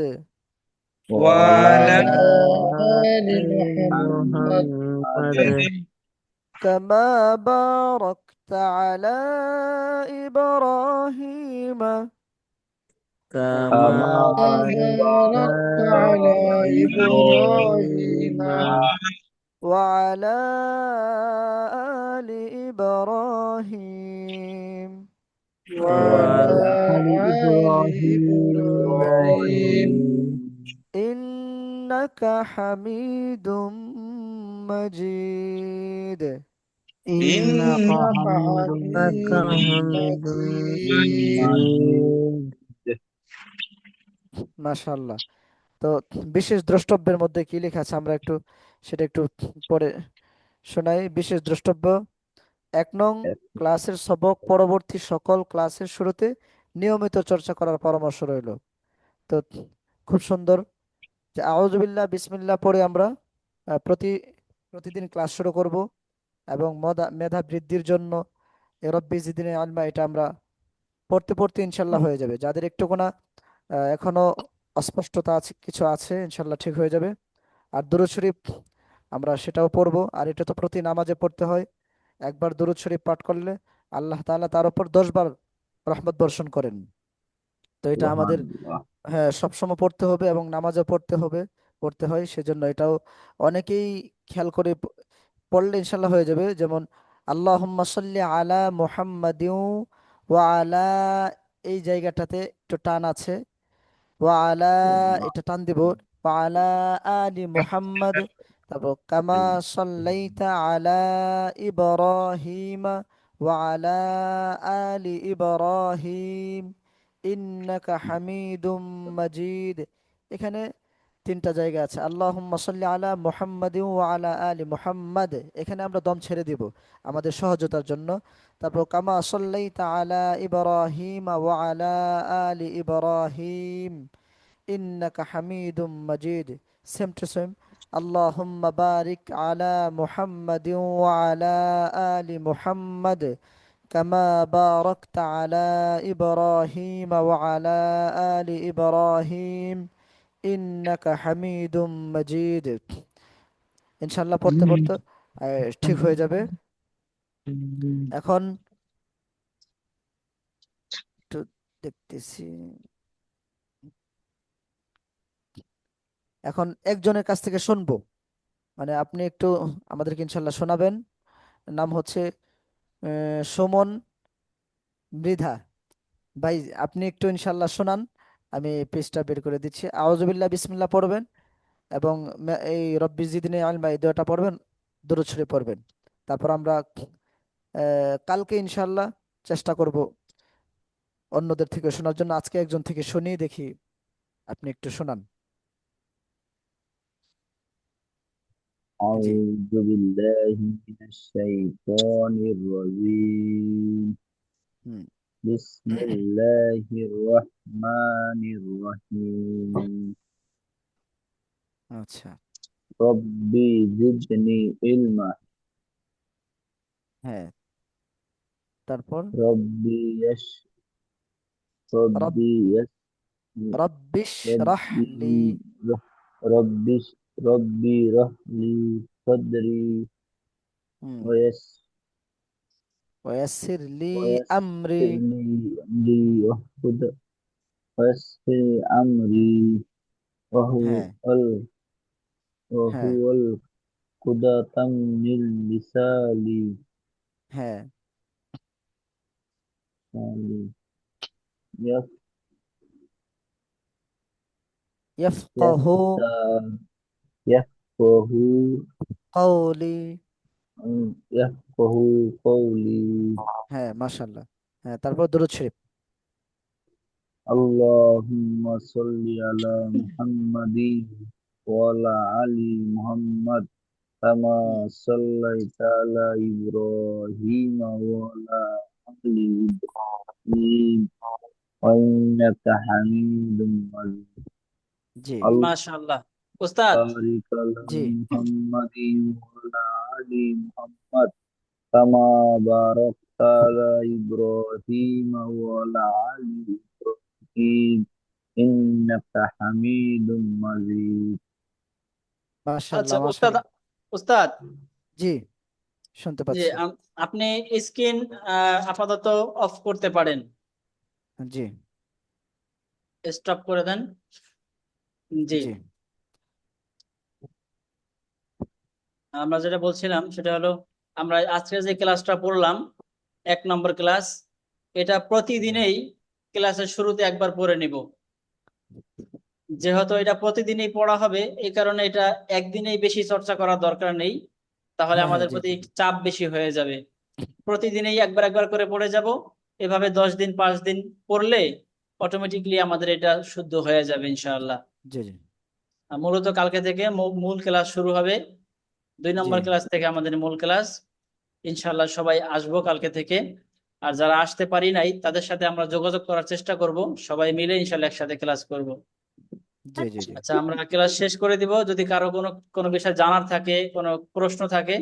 وعلى وعلى آل محمد كما باركت على إبراهيم كما باركت على إبراهيم وعلى آل إبراهيم وعلى آل إبراهيم إنك حميد مجيد. إنك حميد مجيد. মাশাআল্লাহ। তো বিশেষ দ্রষ্টব্যের মধ্যে কি লেখা আছে আমরা সেটা একটু পরে শোনাই। বিশেষ দ্রষ্টব্য: 1 নং, ক্লাসের সবক পরবর্তী সকল ক্লাসের শুরুতে নিয়মিত চর্চা করার পরামর্শ রইল। তো খুব সুন্দর যে আউযুবিল্লাহ বিসমিল্লাহ পড়ে আমরা প্রতিদিন ক্লাস শুরু করব এবং মেধা বৃদ্ধির জন্য এ রব্বি জিদনি আলমা এটা আমরা পড়তে পড়তে ইনশাল্লাহ হয়ে যাবে। যাদের একটুকুনা এখনো অস্পষ্টতা আছে, কিছু আছে, ইনশাল্লাহ ঠিক হয়ে যাবে। আর দুরূদ শরীফ আমরা সেটাও পড়বো। আর এটা তো প্রতি নামাজে পড়তে হয়। একবার দুরূদ শরীফ পাঠ করলে আল্লাহ তাআলা তার উপর 10 বার রহমত বর্ষণ করেন। তো এটা আমাদের হ্যাঁ সবসময় পড়তে হবে এবং নামাজও পড়তে হয়। সেজন্য এটাও অনেকেই খেয়াল করে পড়লে ইনশাল্লাহ হয়ে যাবে। যেমন আল্লাহুম্মা সাল্লি আলা মুহাম্মাদিন ওয়া আলা, এই জায়গাটাতে একটু টান আছে। ওয়া আলা, এটা টান দিব। ওয়া আলা আলি মুহাম্মাদ, তারপর কামা সাল্লাইতা আলা ইব্রাহিম ওয়া আলা আলি ইব্রাহিম ইন্নাকা হামিদুম মাজিদ। এখানে 3টা জায়গা আছে। আল্লাহুম্মা সাল্লি আলা মুহাম্মাদিন ওয়া আলা আলি মুহাম্মাদ, এখানে আমরা দম ছেড়ে দিব আমাদের সহজতার জন্য। তারপর কামা সাল্লাইতা আলা ইব্রাহিম ওয়া আলা আলি ইব্রাহিম ইন্নাকা হামিদুম মাজিদ। Same to same. আল্লাহুম্মা বারিক আলা মুহাম্মাদিন ওয়া আলা আলি মুহাম্মাদ কামা বারাকতা আলা ইব্রাহিম ওয়া আলা আলি ইব্রাহিম ইন্নাকা হামিদুম মাজিদ। ইনশাআল্লাহ পড়তে পড়তে ঠিক হয়ে যাবে। এখন একটু দেখতেছি, এখন একজনের কাছ থেকে শুনবো। মানে আপনি একটু আমাদেরকে ইনশাআল্লাহ শোনাবেন। নাম হচ্ছে সুমন মৃধা ভাই। আপনি একটু ইনশাআল্লাহ শোনান। আমি পেজটা বের করে দিচ্ছি। আউযুবিল্লাহ বিসমিল্লাহ পড়বেন এবং এই রব্বি জিদনি আলমা এই দুটো পড়বেন, দুরূদ শরীফ পড়বেন। তারপর আমরা কালকে ইনশাআল্লাহ চেষ্টা করব অন্যদের থেকে শোনার জন্য আজকে একজন থেকে শুনি দেখি, আপনি একটু শোনান। জি। أعوذ بالله من الشيطان الرجيم হুম। بسم الله الرحمن الرحيم আচ্ছা। ربي زدني علما হ্যাঁ, তারপর ربي يش রব ربي يس রব্বিশ রাহলি ربي ربي رح لي صدري হুম ويس ওয়াসির লি আমরি ويسر لي أمري ويسر أمري وهو হ্যাঁ হ্যাঁ وهو القدة من لساني হ্যাঁ يف- ইয়াফকাহু يفقه কওলি يفقه قولي হ্যাঁ মাশাআল্লাহ। হ্যাঁ, তারপর দুরূদ শরীফ। اللهم صل على محمد وعلى آل محمد كما হুম صليت على إبراهيم وعلى آل إبراهيم وإنك حميد مجيد জি মাশাআল্লাহ। উস্তাদ, بارك على জি محمد وعلى آل محمد كما باركت على إبراهيم وعلى آل إبراهيم إنك حميد مجيد আচ্ছা মাশাআল্লাহ উস্তাদ, মাশাআল্লাহ। উস্তাদ, জি, শুনতে যে পাচ্ছি। আপনি স্ক্রিন আপাতত অফ করতে পারেন, জি স্টপ করে দেন। জি, জি আমরা যেটা বলছিলাম সেটা হলো, আমরা আজকে যে ক্লাসটা পড়লাম 1 নম্বর ক্লাস, এটা প্রতিদিনেই ক্লাসের শুরুতে একবার পড়ে নিব। যেহেতু এটা প্রতিদিনই পড়া হবে, এই কারণে এটা একদিনেই বেশি চর্চা করার দরকার নেই, তাহলে হ্যাঁ হ্যাঁ আমাদের জি প্রতি জি চাপ বেশি হয়ে যাবে। প্রতিদিনই একবার একবার করে পড়ে যাব, এভাবে 10 দিন 5 দিন পড়লে অটোমেটিকলি আমাদের এটা শুদ্ধ হয়ে যাবে ইনশাআল্লাহ। জি জি আর মূলত কালকে থেকে মূল ক্লাস শুরু হবে, 2 জি নম্বর ক্লাস থেকে আমাদের মূল ক্লাস। ইনশাআল্লাহ সবাই আসবো কালকে থেকে। আর যারা আসতে পারি নাই তাদের সাথে আমরা যোগাযোগ করার চেষ্টা করব, সবাই মিলে ইনশাআল্লাহ একসাথে ক্লাস করব। জি জি জি আচ্ছা, আমরা ক্লাস শেষ করে দিব, যদি কারো কোনো কোনো বিষয় জানার থাকে, কোনো প্রশ্ন থাকে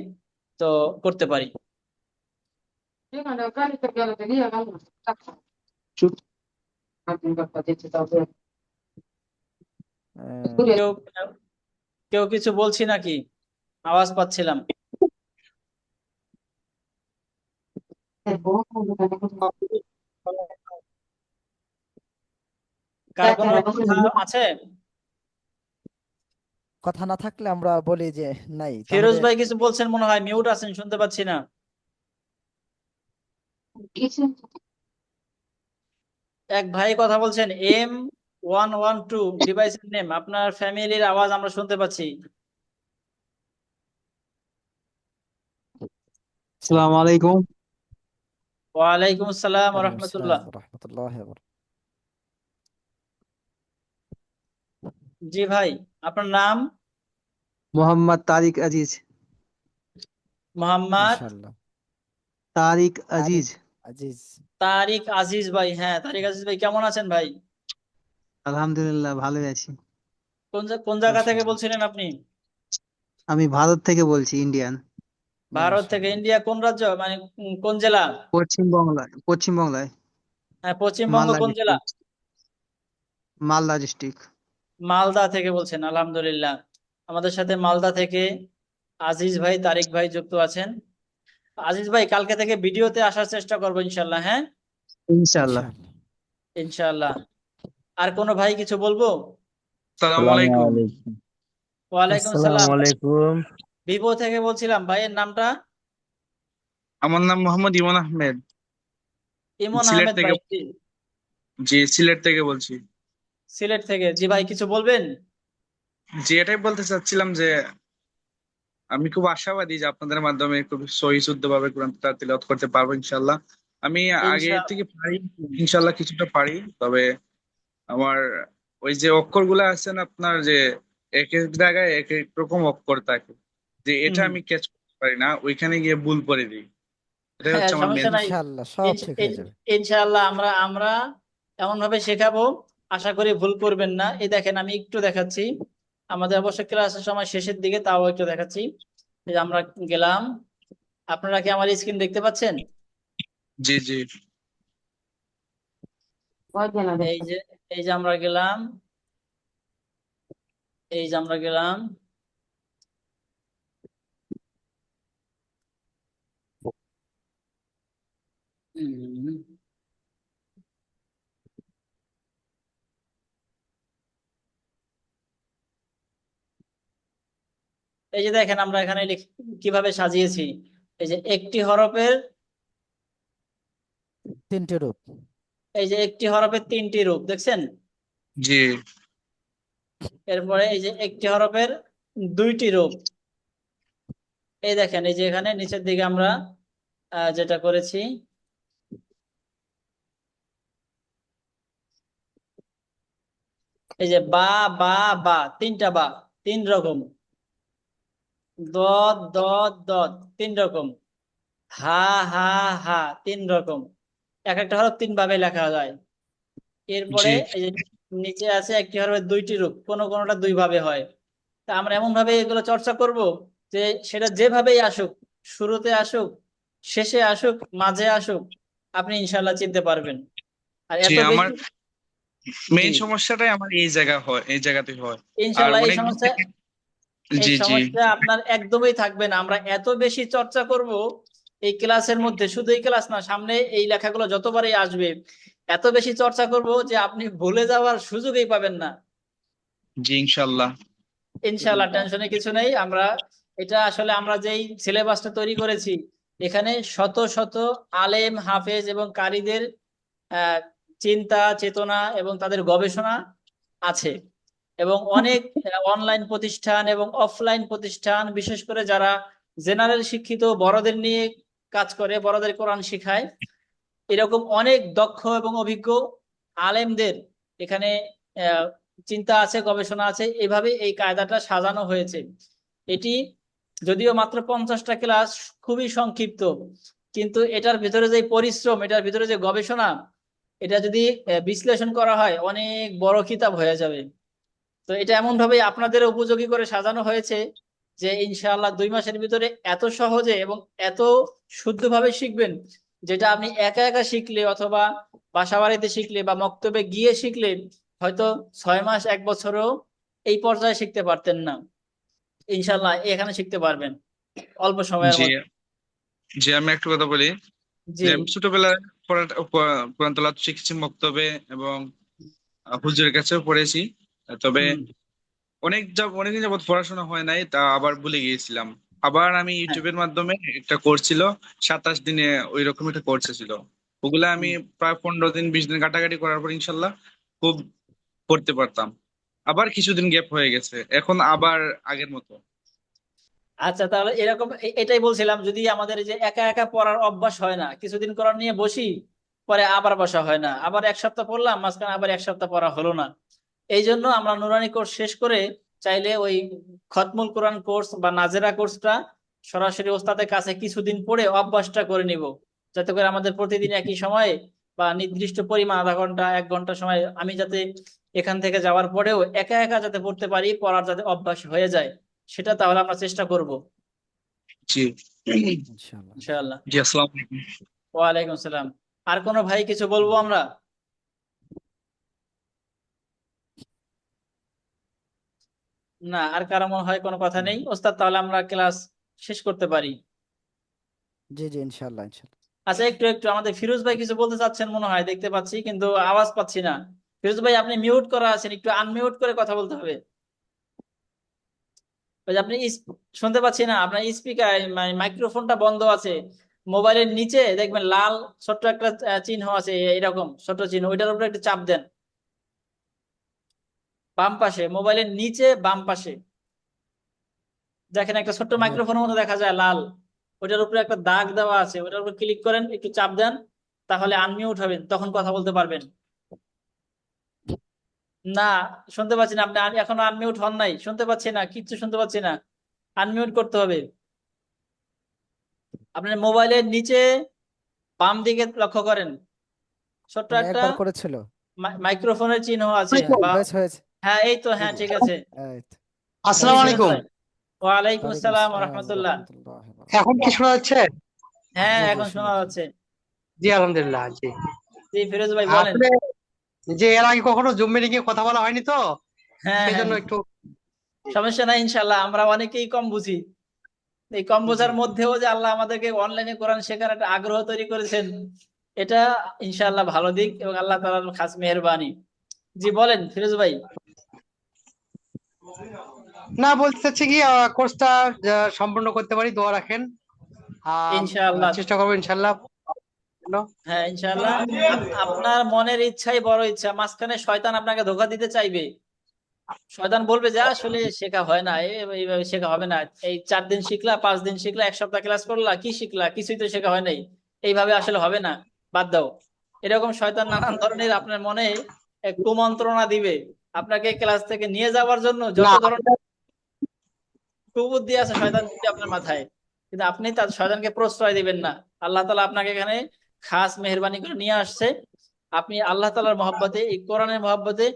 তো করতে পারি। আহ, কেউ কেউ কিছু বলছি নাকি? আওয়াজ পাচ্ছিলাম। কার কোনো কথা আছে? কথা না থাকলে আমরা বলি যে নাই ফিরোজ তাহলে। ভাই কিছু বলছেন মনে হয়, মিউট আছেন, শুনতে পাচ্ছি না। এক ভাই কথা বলছেন, M112 ডিভাইসের নেম, আপনার ফ্যামিলির আওয়াজ আমরা শুনতে পাচ্ছি। আসসালামু আলাইকুম। ওয়ালাইকুম আসসালাম ওয়া ওয়ালাইকুম আসসালাম রাহমাতুল্লাহ। ওয়া রাহমাতুল্লাহি ওয়া বারাকাতুহু। জি ভাই, আপনার নাম? মোহাম্মদ তারিক আজিজ। মোহাম্মদ মাশাআল্লাহ। তারিক তারিক আজিজ। আজিজ। তারিক আজিজ ভাই। হ্যাঁ, তারিক আজিজ ভাই, কেমন আছেন ভাই? আলহামদুলিল্লাহ ভালোই আছি। কোন জায়গা থেকে মাশাআল্লাহ বলছিলেন আপনি? আমি ভারত থেকে বলছি, ইন্ডিয়ান। ভারত থেকে? মাশাআল্লাহ। ইন্ডিয়া কোন রাজ্য, মানে কোন জেলা? পশ্চিমবাংলায় হ্যাঁ, পশ্চিমবঙ্গ মালদা কোন জেলা? ডিস্ট্রিক্ট। মালদা ডিস্ট্রিক্ট। মালদা থেকে বলছেন, আলহামদুলিল্লাহ। আমাদের সাথে মালদা থেকে আজিজ ভাই, তারিক ভাই যুক্ত আছেন। আজিজ ভাই, কালকে থেকে ভিডিওতে আসার চেষ্টা করবো ইনশাল্লাহ। হ্যাঁ, ইনশাআল্লাহ। ইনশাআল্লাহ। ইনশাল্লাহ। আর কোনো ভাই কিছু বলবো? আসসালামু السلام আলাইকুম। عليكم ওয়ালাইকুম السلام সালাম। عليكم ভিভো থেকে বলছিলাম, ভাইয়ের নামটা? আমার নাম মোহাম্মদ ইমন আহমেদ। ইমন সিলেট আহমেদ থেকে। ভাই। জি, সিলেট থেকে বলছি। সিলেট থেকে? জি ভাই, কিছু বলবেন? জি, এটাই বলতে চাচ্ছিলাম যে আমি খুব আশাবাদী যে আপনাদের মাধ্যমে খুব সহিহ শুদ্ধভাবে কোরআন তিলাওয়াত করতে পারবো ইনশাআল্লাহ। আমি আগে ইনশাআল্লাহ। থেকে পারি, ইনশাল্লাহ কিছুটা পারি। তবে আমার ওই যে অক্ষরগুলো আছে না আপনার, যে এক এক জায়গায় এক এক রকম অক্ষর থাকে, যে এটা হুম। আমি ক্যাচ করতে পারি না, ওইখানে গিয়ে ভুল করে দিই। এটাই হ্যাঁ, হচ্ছে আমার মেন। সমস্যা নাই। ইনশাল্লাহ সব ইনশ- ঠিক হয়ে ইন- যাবে। ইনশাআল্লাহ আমরা আমরা এমন ভাবে শেখাবো, আশা করি ভুল করবেন না। এই দেখেন আমি একটু দেখাচ্ছি, আমাদের অবশ্য ক্লাসের সময় শেষের দিকে, তাও একটু দেখাচ্ছি। এই যে আমরা গেলাম, আপনারা কি আমার স্ক্রিন দেখতে পাচ্ছেন? জি জি এই যে এই যে আমরা গেলাম, এই যে আমরা গেলাম, হুম, এই যে দেখেন আমরা এখানে কিভাবে সাজিয়েছি। এই যে একটি হরফের, 3টি রূপ। এই যে একটি হরফের 3টি রূপ দেখছেন। জি এরপরে এই যে একটি হরফের 2টি রূপ। এই দেখেন এই যে এখানে নিচের দিকে আমরা যেটা করেছি, এই যে বা, বা, বা, 3টা বা, 3 রকম। দদ, দদ, দদ, 3 রকম। হা, হা, হা, 3 রকম। এক একটা হরফ 3 ভাবে লেখা যায়। জি এরপরে এই যে নিচে আছে একটি হরফের 2টি রূপ, কোনটা 2 ভাবে হয়। তা আমরা এমন ভাবে এগুলো চর্চা করব যে সেটা যেভাবেই আসুক, শুরুতে আসুক, শেষে আসুক, মাঝে আসুক, আপনি ইনশাল্লাহ চিনতে পারবেন। আর জি এত আমার বেশি। জি, মেইন সমস্যাটাই আমার এই জায়গা হয়, এই জায়গাতে হয়। আর ইনশাল্লাহ এই অনেক দূর সমস্যা, থেকে। এই জি জি সমস্যা আপনার একদমই থাকবে না। আমরা এত বেশি চর্চা করব এই ক্লাসের মধ্যে, শুধু এই ক্লাস না, সামনে এই লেখাগুলো যতবারই আসবে, এত বেশি চর্চা করব যে আপনি ভুলে যাওয়ার সুযোগই পাবেন না। জি ইনশাল্লাহ। ইনশাআল্লাহ, টেনশনে কিছু নেই। আমরা এটা আসলে আমরা যেই সিলেবাসটা তৈরি করেছি, এখানে শত শত আলেম, হাফেজ এবং কারীদের আহ, চিন্তা চেতনা এবং তাদের গবেষণা আছে। এবং অনেক অনলাইন প্রতিষ্ঠান এবং অফলাইন প্রতিষ্ঠান, বিশেষ করে যারা জেনারেল শিক্ষিত, বড়দের নিয়ে কাজ করে, বড়দের কোরআন শিখায়, এরকম অনেক দক্ষ এবং অভিজ্ঞ আলেমদের এখানে আহ, চিন্তা আছে, গবেষণা আছে, এভাবে এই কায়দাটা সাজানো হয়েছে। এটি যদিও মাত্র 50টা ক্লাস, খুবই সংক্ষিপ্ত, কিন্তু এটার ভিতরে যে পরিশ্রম, এটার ভিতরে যে গবেষণা, এটা যদি বিশ্লেষণ করা হয় অনেক বড় কিতাব হয়ে যাবে। তো এটা এমন ভাবে আপনাদের উপযোগী করে সাজানো হয়েছে যে ইনশাআল্লাহ 2 মাসের ভিতরে এত সহজে এবং এত শুদ্ধভাবে শিখবেন, যেটা আপনি একা একা শিখলে অথবা বাসা বাড়িতে শিখলে বা মক্তবে গিয়ে শিখলে হয়তো 6 মাস 1 বছরও এই পর্যায়ে শিখতে পারতেন না। ইনশাআল্লাহ এখানে শিখতে পারবেন অল্প সময়ের জি মধ্যে। জি আমি একটা কথা বলি, জি, যে আমি ছোটবেলায় কোরআন তেলাওয়াত শিখেছি মক্তবে, এবং হুজুরের কাছেও পড়েছি। তবে হুম, অনেকদিন যাবত পড়াশোনা হয় নাই, তা আবার ভুলে গিয়েছিলাম। আবার আমি হ্যাঁ, ইউটিউবের মাধ্যমে একটা কোর্স ছিল, 27 দিনে ওই রকম একটা কোর্স ছিল। ওগুলা আমি হুম। প্রায় 15 দিন 20 দিন কাটাকাটি করার পর ইনশাল্লাহ খুব পড়তে পারতাম। আবার কিছুদিন গ্যাপ হয়ে গেছে, এখন আবার আগের মতো। আচ্ছা, তাহলে এরকম এটাই বলছিলাম, যদি আমাদের এই যে একা একা পড়ার অভ্যাস হয় না, কিছুদিন কোরআন নিয়ে বসি, পরে আবার বসা হয় না, আবার 1 সপ্তাহ পড়লাম, মাঝখানে আবার 1 সপ্তাহ পড়া হলো না। এই জন্য আমরা নুরানি কোর্স শেষ করে চাইলে ওই খতমুল কোরআন কোর্স বা নাজেরা কোর্সটা সরাসরি ওস্তাদের কাছে কিছুদিন পড়ে অভ্যাসটা করে নিব, যাতে করে আমাদের প্রতিদিন একই সময়ে বা নির্দিষ্ট পরিমাণ আধা ঘন্টা 1 ঘন্টা সময় আমি যাতে এখান থেকে যাওয়ার পরেও একা একা যাতে পড়তে পারি, পড়ার যাতে অভ্যাস হয়ে যায়, সেটা তাহলে আমরা চেষ্টা করব। জি ইনশাল্লাহ। ইনশাআল্লাহ। জি আসসালামু আলাইকুম। ওয়ালাইকুম আসসালাম। আর কোনো ভাই কিছু বলবো আমরা? না, আর কারো মনে হয় কোনো কথা নেই ওস্তাদ, তাহলে আমরা ক্লাস শেষ করতে পারি। জি জি ইনশাল্লাহ ইনশাল্লাহ। আচ্ছা, একটু একটু আমাদের ফিরোজ ভাই কিছু বলতে চাচ্ছেন মনে হয়, দেখতে পাচ্ছি কিন্তু আওয়াজ পাচ্ছি না। ফিরোজ ভাই আপনি মিউট করা আছেন, একটু আনমিউট করে কথা বলতে হবে। ওই যে আপনি শুনতে পাচ্ছি না, আপনার স্পিকার মাইক্রোফোনটা বন্ধ আছে। মোবাইলের নিচে দেখবেন লাল ছোট্ট একটা চিহ্ন আছে, এরকম ছোট চিহ্ন, ওইটার উপরে একটু চাপ দেন। বাম পাশে, মোবাইলের নিচে বাম পাশে দেখেন একটা ছোট্ট হ্যাঁ মাইক্রোফোনের মতো দেখা যায় লাল, ওইটার উপরে একটা দাগ দেওয়া আছে, ওইটার উপরে ক্লিক করেন, একটু চাপ দেন। তাহলে আনমিউট হবেন, তখন কথা বলতে পারবেন। না, শুনতে পাচ্ছি না, আপনি এখনো আনমিউট হন নাই, শুনতে পাচ্ছি না, কিচ্ছু শুনতে পাচ্ছি না, আনমিউট করতে হবে। আপনার মোবাইলের নিচে বাম দিকে লক্ষ্য করেন, ছোট্ট মানে একটা একবার করেছিল। মাইক্রোফোনের চিহ্ন আছে, বা হয়েছে। হ্যাঁ এই তো, হ্যাঁ ঠিক আছে। এই তো। আসসালামু জি, আলাইকুম। ফিরোজ ভাই। ওয়ালাইকুম ওয়ালাইকুম আসসালাম ওয়া আসসালাম রাহমাতুল্লাহ। রাহমাতুল্লাহি ওয়া এখন কি বারাকাতুহু। শোনা যাচ্ছে? হ্যাঁ, জি জি এখন শোনা শুনেছি। যাচ্ছে। জি আলহামদুলিল্লাহ। জি জি ফিরোজ ভাই বলেন। আসলে যে এর আগে কখনো জুম মিটিং এ কথা বলা হয়নি তো, হ্যাঁ সেই হ্যাঁ, জন্য একটু সমস্যা নাই, ইনশাল্লাহ আমরা অনেকেই কম বুঝি। এই কম বোঝার জি। মধ্যেও যে আল্লাহ আমাদেরকে অনলাইনে কোরআন শেখার একটা আগ্রহ তৈরি করেছেন, এটা ইনশাআল্লাহ ভালো দিক এবং আল্লাহ তাআলার খাস মেহেরবানি। জি বলেন ফিরোজ ভাই। না, বলতে চাচ্ছি কি কোর্সটা সম্পূর্ণ করতে পারি, দোয়া রাখেন। ইনশাআল্লাহ, চেষ্টা করবো ইনশাল্লাহ। হ্যাঁ ইনশাআল্লাহ। আপনার মনের ইচ্ছাই বড় ইচ্ছা, মাঝখানে শয়তান আপনাকে ধোঁকা দিতে চাইবে। শয়তান বলবে যে আসলে শেখা হয় না, এইভাবে শেখা হবে না, এই 4 দিন শিখলা, 5 দিন শিখলা, 1 সপ্তাহ ক্লাস করলা, কি শিখলা, কিছুই তো শেখা হয় নাই, এইভাবে আসলে হবে না, বাদ দাও। এরকম শয়তান নানান ধরনের আপনার মনে কুমন্ত্রণা দিবে, আপনাকে ক্লাস থেকে নিয়ে যাওয়ার জন্য যত না, ধরনের কুবুদ্ধি আছে শয়তান দিবে আপনার মাথায়, কিন্তু আপনি তার শয়তানকে প্রশ্রয় দিবেন না। আল্লাহ তাআলা আপনাকে এখানে খাস মেহেরবানি করে নিয়ে আসছে। আপনি আল্লাহ তাআলার মহব্বতে, এই কোরআনের মহব্বতে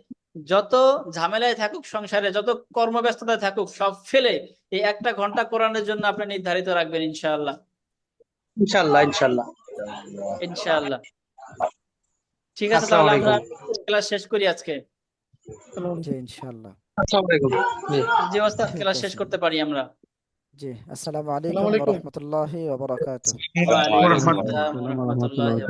যত ঝামেলায় থাকুক সংসারে, যত কর্মব্যস্ততায় থাকুক, সব ফেলে এই 1টা ঘন্টা কোরআনের জন্য আপনি নির্ধারিত রাখবেন ইনশাআল্লাহ। ইনশাল্লাহ ইনশাল্লাহ। ইনশাআল্লাহ। ঠিক আছে, আসসালামু তাহলে আমরা আলাইকুম। ক্লাস শেষ করি আজকে। জি ইনশাআল্লাহ। আসসালামু আলাইকুম। জি। জি ওস্তাদ, ঠিক ক্লাস আছে। শেষ করতে পারি আমরা। জি আসসালামু আসসালামু আলাইকুম ওয়া আলাইকুম। রাহমাতুল্লাহি ওয়া বারাকাতুহু। ওয়া আলাইকুম ওয়া রাহমাতুল্লাহ। আসসালাম ওয়া রাহমাতুল্লাহি ওয়া